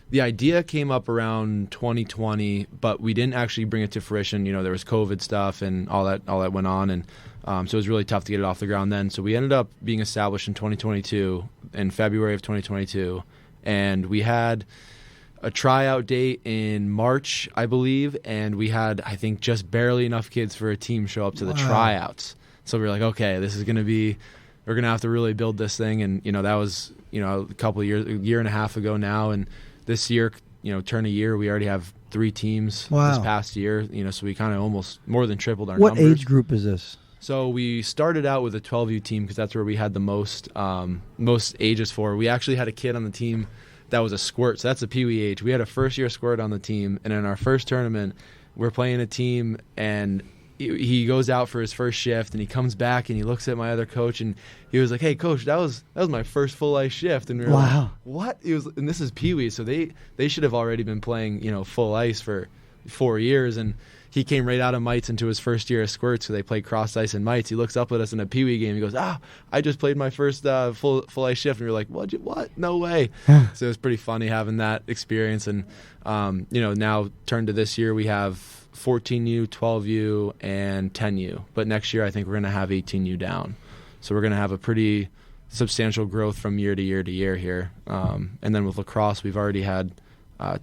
the idea came up around 2020, but we didn't actually bring it to fruition. There was COVID stuff and all that went on, and so it was really tough to get it off the ground then. So we ended up being established in 2022, in February of 2022, and we had a tryout date in March, I believe, and we had, I think, just barely enough kids for a team show up to the tryouts. So we were like, okay, this is going to be, we're going to have to really build this thing, and that was a couple of years, a year and a half ago now, and this year, turn a year, we already have 3 teams this past year, so we kind of almost more than tripled our numbers. What age group is this? So we started out with a 12U team because that's where we had the most ages for. We actually had a kid on the team that was a squirt, so that's a Pee Wee age. We had a first-year squirt on the team, and in our first tournament, we're playing a team, and he goes out for his first shift, and he comes back, and he looks at my other coach, and he was like, hey, coach, that was my first full-ice shift. And we were like, what? And this is Pee Wee, so they should have already been playing full ice for 4 years, and he came right out of Mites into his first year of squirts, so they played cross ice in Mites. He looks up at us in a Pee Wee game. He goes, I just played my first full ice shift. And we were like, what? No way. So it was pretty funny having that experience. And, now turned to this year, we have 14U, 12U, and 10U. But next year, I think we're going to have 18U down. So we're going to have a pretty substantial growth from year to year to year here. And then with lacrosse, we've already had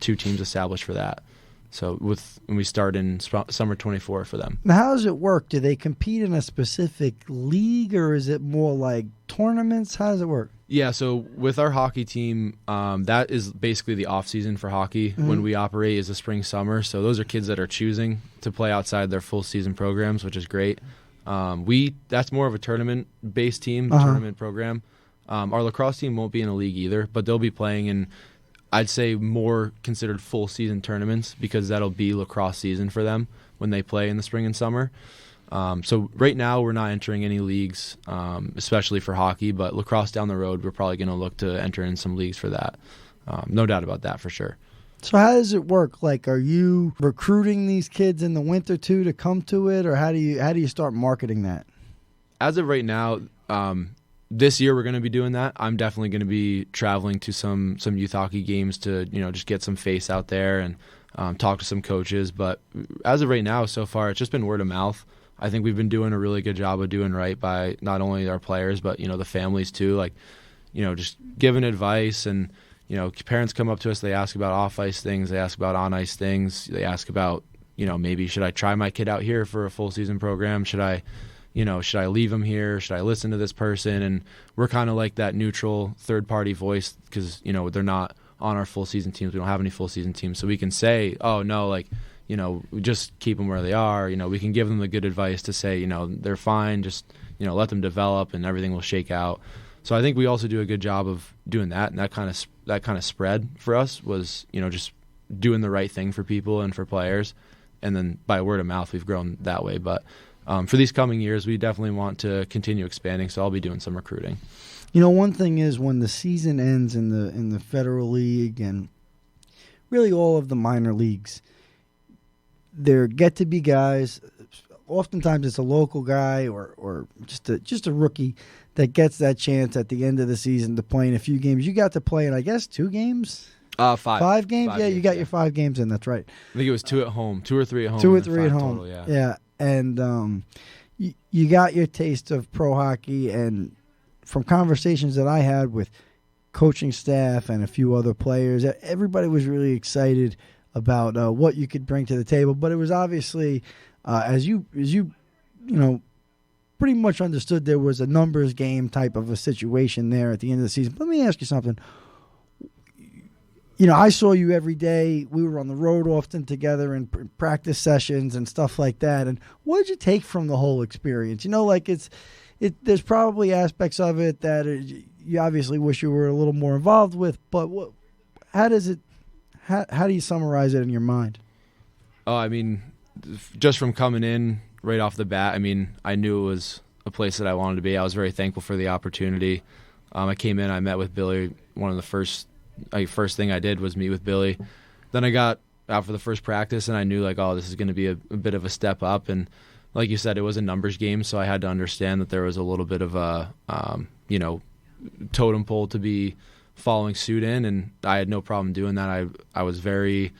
2 teams established for that. So when we start in summer 24 for them. Now, how does it work? Do they compete in a specific league, or is it more like tournaments? How does it work? Yeah, so with our hockey team, that is basically the off season for hockey. Mm-hmm. When we operate is the spring, summer. So those are kids that are choosing to play outside their full season programs, which is great. That's more of a tournament-based team, tournament program. Our lacrosse team won't be in a league either, but they'll be playing in, I'd say, more considered full-season tournaments because that'll be lacrosse season for them when they play in the spring and summer. So right now we're not entering any leagues, especially for hockey, but lacrosse down the road, we're probably going to look to enter in some leagues for that. No doubt about that for sure. So how does it work? Like, are you recruiting these kids in the winter too to come to it, or how do you start marketing that? As of right now, this year we're going to be doing that. I'm definitely going to be traveling to some youth hockey games to just get some face out there and talk to some coaches. But as of right now, so far it's just been word of mouth. I think we've been doing a really good job of doing right by not only our players but the families too. Like just giving advice and. Parents come up to us, they ask about off-ice things, they ask about on-ice things, they ask about, maybe should I try my kid out here for a full-season program? Should I leave him here? Should I listen to this person? And we're kind of like that neutral third-party voice because, they're not on our full-season teams. We don't have any full-season teams. So we can say, oh, no, we just keep them where they are. We can give them the good advice to say, they're fine, just, let them develop and everything will shake out. So I think we also do a good job of doing that, and that kind of spread for us was just doing the right thing for people and for players, and then by word of mouth we've grown that way. But for these coming years, we definitely want to continue expanding. So I'll be doing some recruiting. One thing is when the season ends in the Federal League and really all of the minor leagues, there get to be guys. Oftentimes it's a local guy or just a rookie that gets that chance at the end of the season to play in a few games. You got to play in, I guess, 2 games? 5. 5 games? Yeah, you got your 5 games in. That's right. I think it was 2 at home, 2 or 3 at home. 2 or 3 at home. Total, yeah. Yeah, and you got your taste of pro hockey, and from conversations that I had with coaching staff and a few other players, everybody was really excited about what you could bring to the table. But it was obviously, as you pretty much understood, there was a numbers game type of a situation there at the end of the season. Let me ask you something. I saw you every day. We were on the road often together in practice sessions and stuff like that. And what did you take from the whole experience? There's probably aspects of it that you obviously wish you were a little more involved with. But how do you summarize it in your mind? Oh, I mean, just from coming in right off the bat, I mean, I knew it was a place that I wanted to be. I was very thankful for the opportunity. I came in, I met with Billy. One of the first thing I did was meet with Billy. Then I got out for the first practice, and I knew this is going to be a bit of a step up. And like you said, it was a numbers game, so I had to understand that there was a little bit of a totem pole to be following suit in, and I had no problem doing that. I was very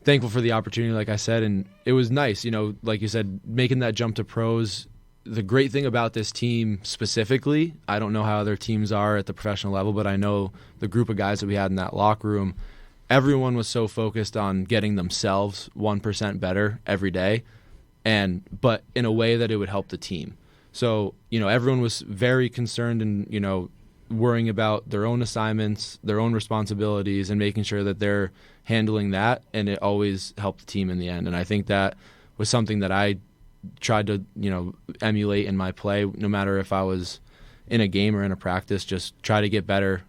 thankful for the opportunity, like I said, and it was nice, like you said, making that jump to pros. The great thing about this team specifically, I don't know how other teams are at the professional level, but I know the group of guys that we had in that locker room, everyone was so focused on getting themselves 1% better every day, but in a way that it would help the team. So, everyone was very concerned and, worrying about their own assignments, their own responsibilities, and making sure that they're handling that, and it always helped the team in the end. And I think that was something that I tried to, emulate in my play, no matter if I was in a game or in a practice, just try to get better.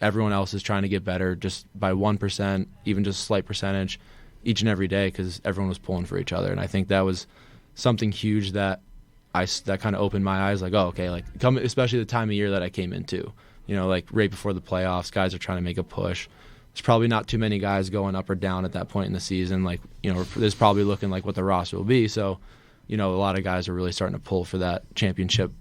Everyone else is trying to get better just by 1%, even just a slight percentage each and every day, because everyone was pulling for each other. And I think that was something huge that kind of opened my eyes, especially the time of year that I came into, right before the playoffs, guys are trying to make a push. There's probably not too many guys going up or down at that point in the season. There's probably looking like what the roster will be. So, a lot of guys are really starting to pull for that championship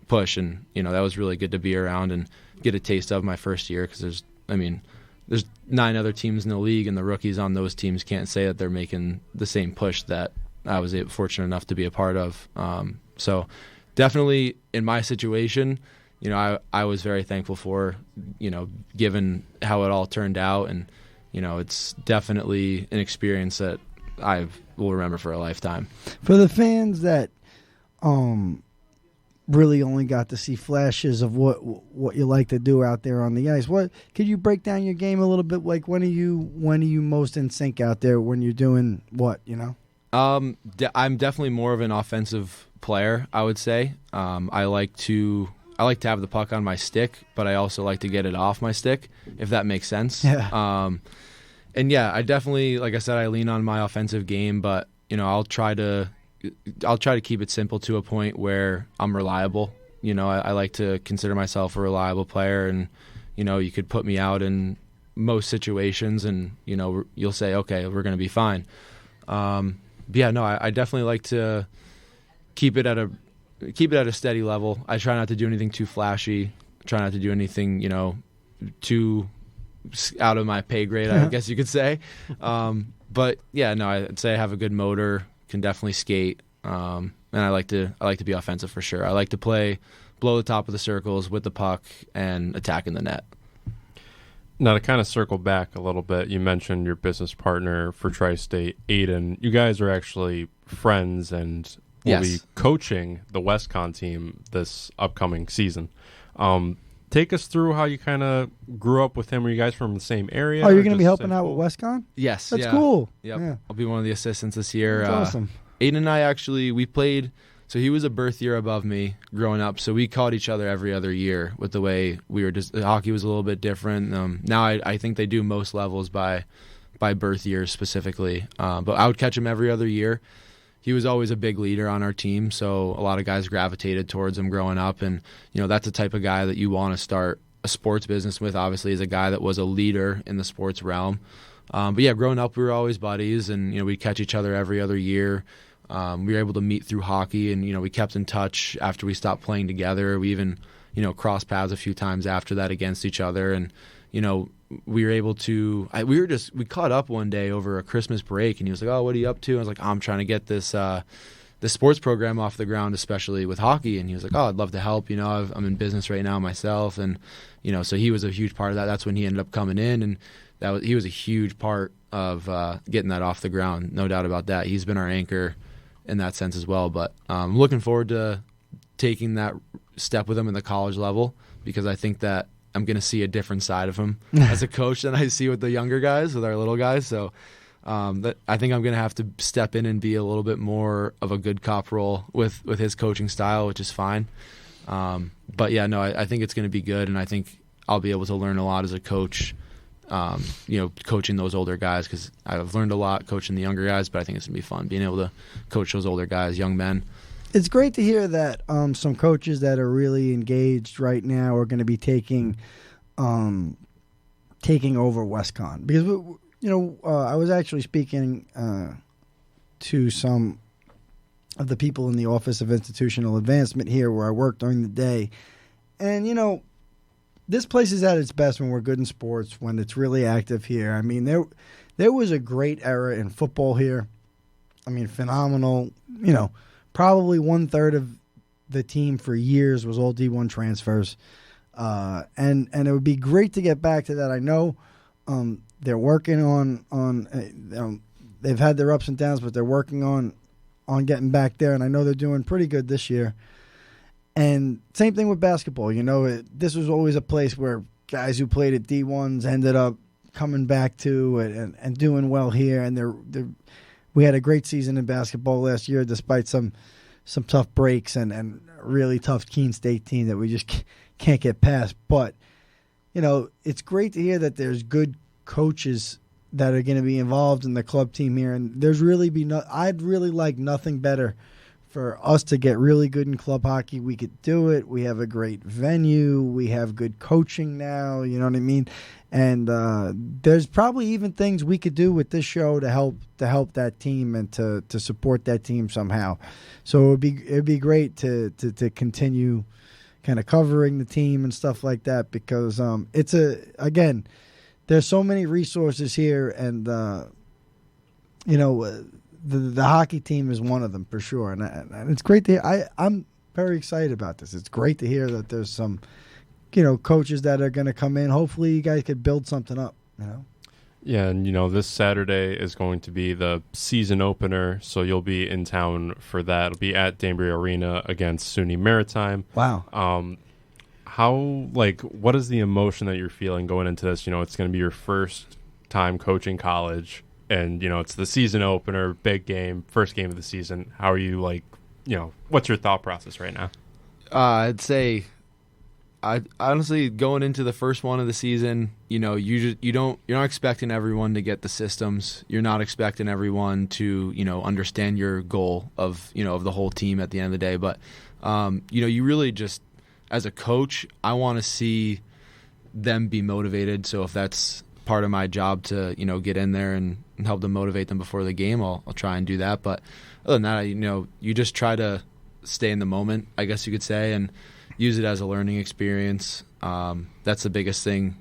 push. And, that was really good to be around and get a taste of my first year, because there's 9 other teams in the league, and the rookies on those teams can't say that they're making the same push that I was fortunate enough to be a part of. So definitely in my situation, I was very thankful for, given how it all turned out. And, it's definitely an experience that I will remember for a lifetime. For the fans that really only got to see flashes of what you like to do out there on the ice, could you break down your game a little bit? Like, when are you most in sync out there when you're doing what, I'm definitely more of an offensive player, I would say. I like to have the puck on my stick, but I also like to get it off my stick, if that makes sense. Yeah. And yeah, I definitely, like I said, I lean on my offensive game, but I'll try to keep it simple to a point where I'm reliable. I like to consider myself a reliable player, and you could put me out in most situations, and you'll say, okay, we're going to be fine. But yeah, no, I definitely like to keep it at a steady level. I try not to do anything too flashy. Try not to do anything too out of my pay grade, I guess you could say. But yeah, no, I'd say I have a good motor, can definitely skate, and I like to be offensive for sure. I like to play below the top of the circles with the puck and attacking the net. Now, to kind of circle back a little bit, you mentioned your business partner for Tri-State, Aiden. You guys are actually friends and will be coaching the WestConn team this upcoming season. Take us through how you kind of grew up with him. Are you guys from the same area? Oh, you're going to be helping out with WestConn? Yes. That's cool. Yep. Yeah. I'll be one of the assistants this year. That's awesome. Aiden and I we played, so he was a birth year above me growing up, so we caught each other every other year with the way we were the hockey was a little bit different. Now I think they do most levels by birth years specifically, but I would catch him every other year. He was always a big leader on our team, so a lot of guys gravitated towards him growing up, and that's the type of guy that you want to start a sports business with. Obviously, is a guy that was a leader in the sports realm. But yeah, growing up, we were always buddies, and we'd catch each other every other year. We were able to meet through hockey, and we kept in touch after we stopped playing together. We even crossed paths a few times after that against each other, and we were able to. We caught up one day over a Christmas break, and he was like, "Oh, what are you up to?" I was like, "I'm trying to get this sports program off the ground, especially with hockey." And he was like, "Oh, I'd love to help. I'm in business right now myself," and so he was a huge part of that. That's when he ended up coming in, and he was a huge part of getting that off the ground. No doubt about that. He's been our anchor in that sense as well. But I'm looking forward to taking that step with him in the college level, because I think that I'm going to see a different side of him as a coach than I see with the younger guys, with our little guys. So that I think I'm going to have to step in and be a little bit more of a good cop role with his coaching style, which is fine. But yeah, no, I think it's going to be good, and I think I'll be able to learn a lot as a coach, coaching those older guys, because I've learned a lot coaching the younger guys, but I think it's going to be fun being able to coach those older guys, young men. It's great to hear that some coaches that are really engaged right now are going to be taking over WestConn, because I was actually speaking to some of the people in the Office of Institutional Advancement here where I work during the day, and this place is at its best when we're good in sports, when it's really active here. I mean, there was a great era in football here. I mean, phenomenal. Probably 1/3 of the team for years was all D1 transfers, and it would be great to get back to that. I know they're working on they've had their ups and downs, but they're working on getting back there, and I know they're doing pretty good this year. And same thing with basketball. This was always a place where guys who played at D1s ended up coming back to and doing well here. And we had a great season in basketball last year, despite some tough breaks and really tough Keene State team that we just can't get past. But it's great to hear that there's good coaches that are going to be involved in the club team here, and I'd really like nothing better for us to get really good in club hockey. We could do it. We have a great venue. We have good coaching now. You know what I mean? And there's probably even things we could do with this show to help that team and to support that team somehow. So it'd be great to continue kind of covering the team and stuff like that, because there's so many resources here, and the hockey team is one of them for sure, and it's great to hear. I'm very excited about this. It's great to hear that there's some coaches that are going to come in. Hopefully you guys could build something up. Yeah, and this Saturday is going to be the season opener, so you'll be in town for that. It'll be at Danbury Arena against SUNY Maritime. Wow. What is the emotion that you're feeling going into this? It's going to be your first time coaching college, and it's the season opener, big game, first game of the season. How are you what's your thought process right now? I'd say, I honestly, going into the first one of the season, you're not expecting everyone to get the systems. You're not expecting everyone to understand your goal of the whole team at the end of the day. But you really just, as a coach, I want to see them be motivated. So if that's part of my job to get in there and help them motivate them before the game, I'll try and do that. But other than that, you just try to stay in the moment, I guess you could say, and use it as a learning experience. That's the biggest thing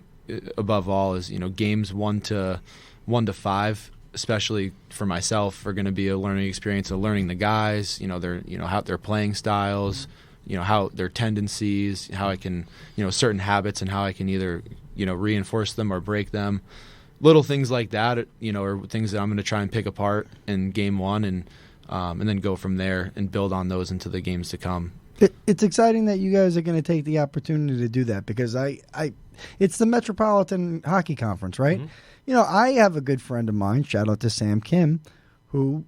above all is, games 1 to 5, especially for myself, are going to be a learning experience of learning the guys, how their playing styles, how their tendencies, how I can, certain habits and how I can either, reinforce them or break them. Little things like that, are things that I'm going to try and pick apart in game 1 and then go from there and build on those into the games to come. It's exciting that you guys are going to take the opportunity to do that because it's the Metropolitan Hockey Conference, right? Mm-hmm. I have a good friend of mine, shout out to Sam Kim, who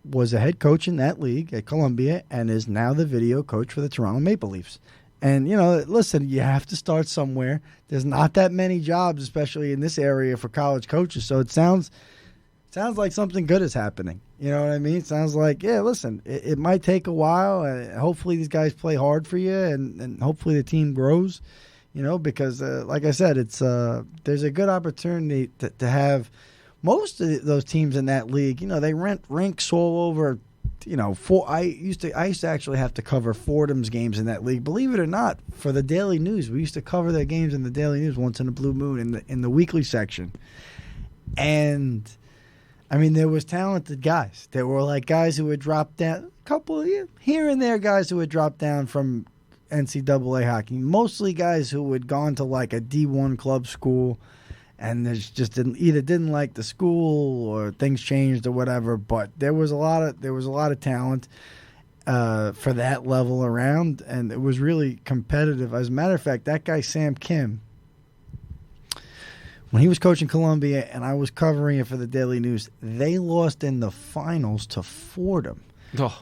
was a head coach in that league at Columbia and is now the video coach for the Toronto Maple Leafs. And, listen, you have to start somewhere. There's not that many jobs, especially in this area, for college coaches. So it sounds like something good is happening. You know what I mean? It sounds like, yeah, listen, it might take a while. Hopefully these guys play hard for you, and hopefully the team grows, because, like I said, it's there's a good opportunity to have most of those teams in that league. They rent rinks all over. I used to actually have to cover Fordham's games in that league. Believe it or not, for the Daily News, we used to cover their games in the Daily News once in a blue moon in the weekly section. And I mean, there was talented guys. There were like guys who would drop down, a couple here and there guys who would drop down from NCAA hockey. Mostly guys who had gone to like a D1 club school. And they just didn't like the school or things changed or whatever. But there was a lot of talent for that level around, and it was really competitive. As a matter of fact, that guy Sam Kim, when he was coaching Columbia and I was covering it for the Daily News, they lost in the finals to Fordham,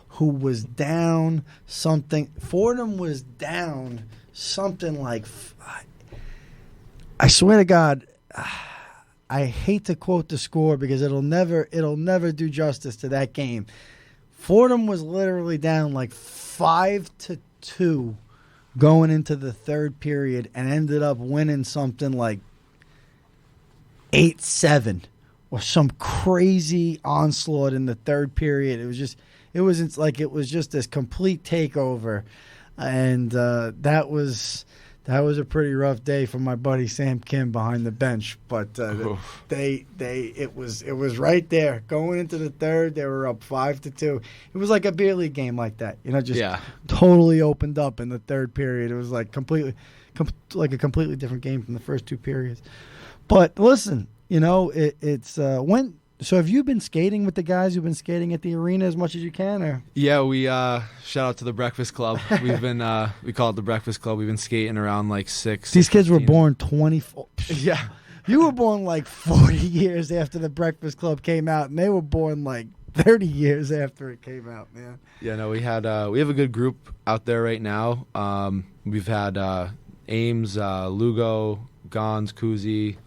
who was down something. Fordham was down something like, I swear to God. I hate to quote the score because it'll never do justice to that game. Fordham was literally down like 5-2 going into the third period and ended up winning something like 8-7 or some crazy onslaught in the third period. It was just this complete takeover, and that was a pretty rough day for my buddy Sam Kim behind the bench, but it was right there going into the third. They were up 5-2. It was like a beer league game like that, totally opened up in the third period. It was like like a completely different game from the first two periods. But listen, it's when. So have you been skating with the guys who've been skating at the arena as much as you can? Or? Yeah, we shout out to the Breakfast Club. We've been we call it the Breakfast Club. We've been skating around like 6. These kids were born 24. Yeah, you were born like 40 years after the Breakfast Club came out, and they were born like 30 years after it came out, man. Yeah, no, we have a good group out there right now. We've had Ames, Lugo, Gons, Kuzi.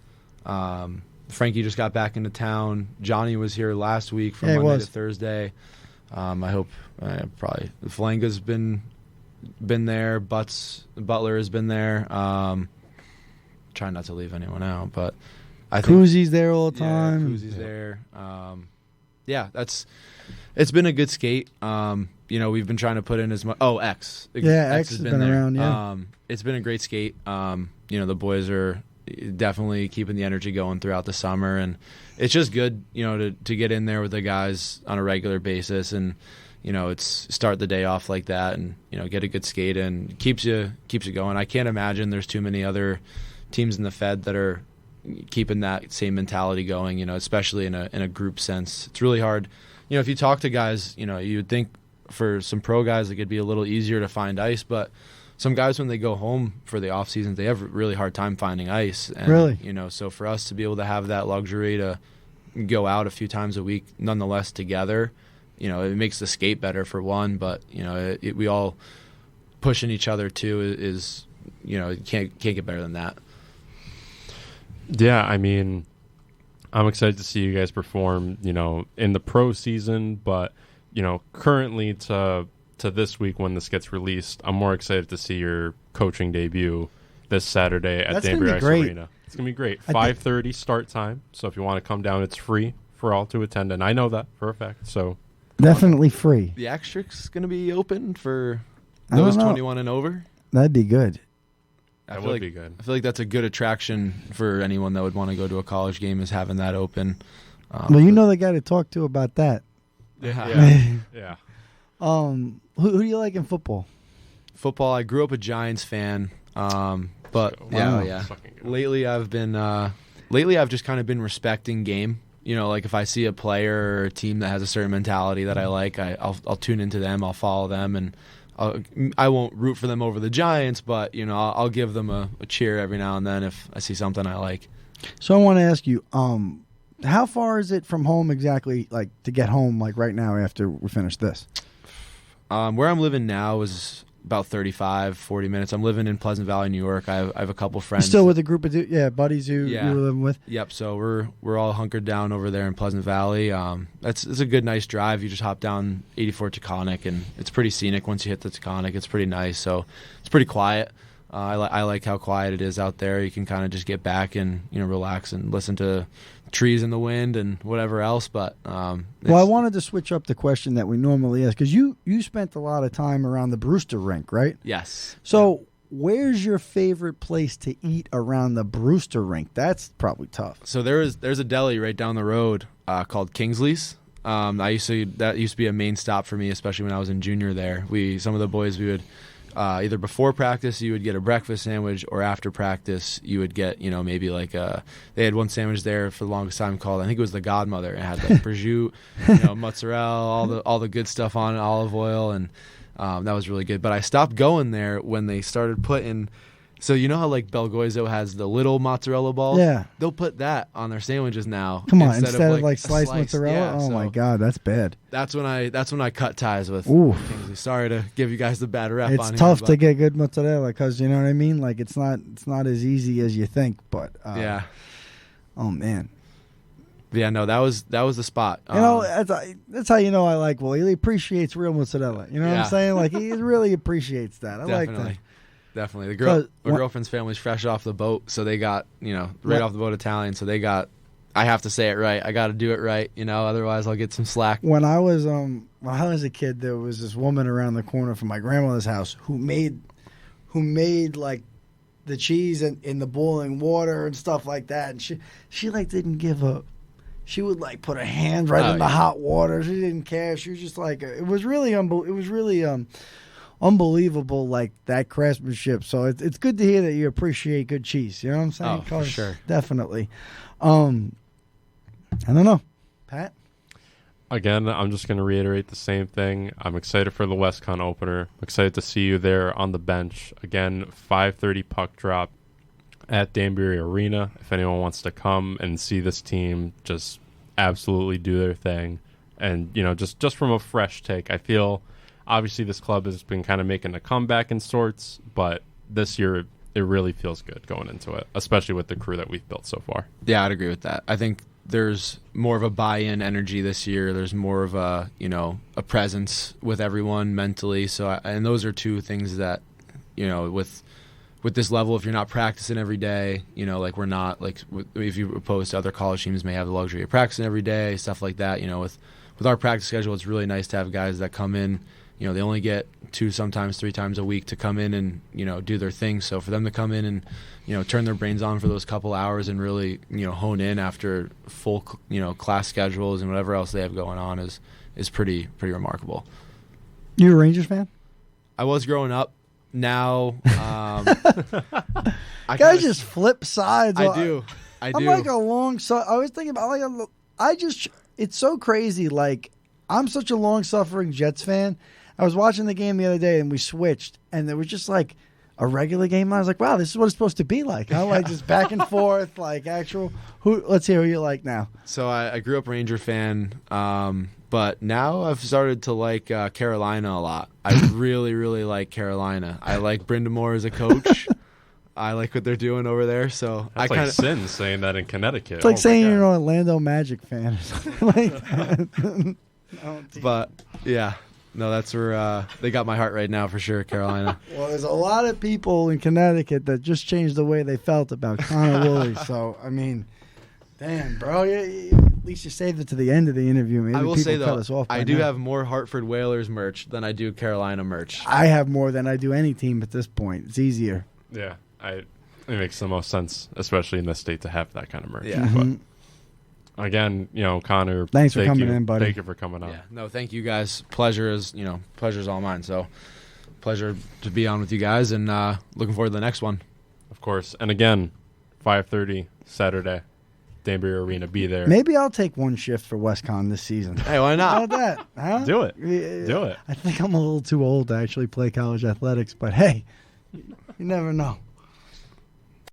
Frankie just got back into town. Johnny was here last week from Monday to Thursday. I hope probably Falanga's been there. Butler has been there. Trying not to leave anyone out, but I think Kuzi's there all the time. Yeah, Kuzi's there. It's been a good skate. We've been trying to put in as much. Oh, X. X has been there. Around. Yeah. It's been a great skate. The boys are definitely keeping the energy going throughout the summer, and it's just good, to get in there with the guys on a regular basis, and it's start the day off like that, and get a good skate and keeps you going. I can't imagine there's too many other teams in the Fed that are keeping that same mentality going, especially in a group sense. It's really hard. If you talk to guys, you would think for some pro guys it could be a little easier to find ice, but some guys, when they go home for the off season, they have a really hard time finding ice. And, really? So for us to be able to have that luxury to go out a few times a week, nonetheless together, it makes the skate better for one, but we all pushing each other too is you can't get better than that. Yeah, I mean, I'm excited to see you guys perform, in the pro season, but currently to this week when this gets released, I'm more excited to see your coaching debut this Saturday at Danbury Ice Arena. It's gonna be great. 5:30 start time, so if you want to come down, it's free for all to attend, and I know that for a fact. So definitely free. The Extric's gonna be open for those 21 and over. That'd be good. That would be good. I feel like that's a good attraction for anyone that would want to go to a college game, is having that open. Well, you know the guy to talk to about that. Yeah. Who do you like in football? Football, I grew up a Giants fan, but lately I've just kind of been respecting game. Like if I see a player or a team that has a certain mentality that I like, I'll tune into them, I'll follow them, and I won't root for them over the Giants, but I'll give them a cheer every now and then if I see something I like. So I want to ask you, how far is it from home exactly, like to get home, like right now after we finish this? Where I'm living now is about 35, 40 minutes. I'm living in Pleasant Valley, New York. I have a couple friends. You're still with a group of buddies you were living with? Yep. So we're all hunkered down over there in Pleasant Valley. It's a good, nice drive. You just hop down 84 Taconic, and it's pretty scenic once you hit the Taconic. It's pretty nice. So it's pretty quiet. I like how quiet it is out there. You can kind of just get back and relax and listen to trees in the wind and whatever else. But I wanted to switch up the question that we normally ask, because you spent a lot of time around the Brewster rink, right? Yes. So where's your favorite place to eat around the Brewster rink? That's probably tough. So there's a deli right down the road called Kingsley's. That used to be a main stop for me, especially when I was in junior there. Some of the boys, we would either before practice you would get a breakfast sandwich, or after practice you would get maybe like they had one sandwich there for the longest time called, I think it was the Godmother. It had like prosciutto, mozzarella, all the good stuff on it, olive oil, and that was really good. But I stopped going there when they started putting. So you know how like Belgoizo has the little mozzarella balls? Yeah. They'll put that on their sandwiches now. Come on, instead of like sliced mozzarella? Yeah, oh my God, that's bad. That's when I cut ties with Oof. Kingsley. Sorry to give you guys the bad rep it's on it. It's tough to get good mozzarella, because you know what I mean? Like it's not as easy as you think, but yeah. Oh man. Yeah, no, that was the spot. That's how you know I like Woolley. He appreciates real mozzarella. You know what I'm saying? Like he really appreciates that. I like that. Definitely. My girlfriend's family's fresh off the boat, so they got, right off the boat Italian, so they got, I have to say it right. I got to do it right, otherwise I'll get some slack. When I was a kid, there was this woman around the corner from my grandmother's house who made like the cheese in the boiling water and stuff like that, and she like didn't give a. She would like put her hand right in the hot water. She didn't care. She was just like it was really unbelievable, like that craftsmanship. So it's good to hear that you appreciate good cheese. You know what I'm saying? Oh, for sure. Definitely. I don't know, Pat. Again, I'm just going to reiterate the same thing. I'm excited for the WestConn opener. I'm excited to see you there on the bench. Again, 5:30 puck drop at Danbury Arena. If anyone wants to come and see this team just absolutely do their thing, and just from a fresh take, I feel obviously this club has been kind of making a comeback in sorts, but this year it really feels good going into it, especially with the crew that we've built so far. Yeah, I'd agree with that. I think there's more of a buy-in energy this year. There's more of a presence with everyone mentally. And those are two things that with this level, if you're not practicing every day, like we're not, like if you opposed to other college teams may have the luxury of practicing every day, stuff like that. With our practice schedule, it's really nice to have guys that come in. They only get 2, sometimes 3 times a week to come in and do their thing. So for them to come in and turn their brains on for those couple hours and really hone in after full class schedules and whatever else they have going on is pretty remarkable. You a Rangers fan? I was growing up. Now, guys just flip sides. I do. I'm like a long. I was thinking about it's so crazy. Like I'm such a long-suffering Jets fan. I was watching the game the other day and we switched, and there was just like a regular game. I was like, wow, this is what it's supposed to be like. Huh? Like just back and forth, like actual. Let's hear who you like now. So I grew up Ranger fan, but But now I've started to like Carolina a lot. I really, really like Carolina. I like Brindamore as a coach. I like what they're doing over there. So That's like Sin saying that in Connecticut. It's like saying you're an Orlando Magic fan or something like that. But yeah, no, that's where they got my heart right now for sure, Carolina. Well, there's a lot of people in Connecticut that just changed the way they felt about Connor Woolley. So, I mean, damn, bro. At least you saved it to the end of the interview. Maybe I will people say, cut though, us off I do have more Hartford Whalers merch than I do Carolina merch. I have more than I do any team at this point. It's easier. Yeah, it makes the most sense, especially in this state, to have that kind of merch. Yeah. Mm-hmm. Again, Connor, thanks for coming in, buddy. Thank you for coming on. Yeah, no, thank you guys. Pleasure's all mine. So, pleasure to be on with you guys, and looking forward to the next one. Of course. And again, 5:30 Saturday, Danbury Arena. Be there. Maybe I'll take one shift for WestConn this season. Hey, why not? How about that? Huh? Do it. Yeah, Do it. I think I'm a little too old to actually play college athletics, but hey, you never know.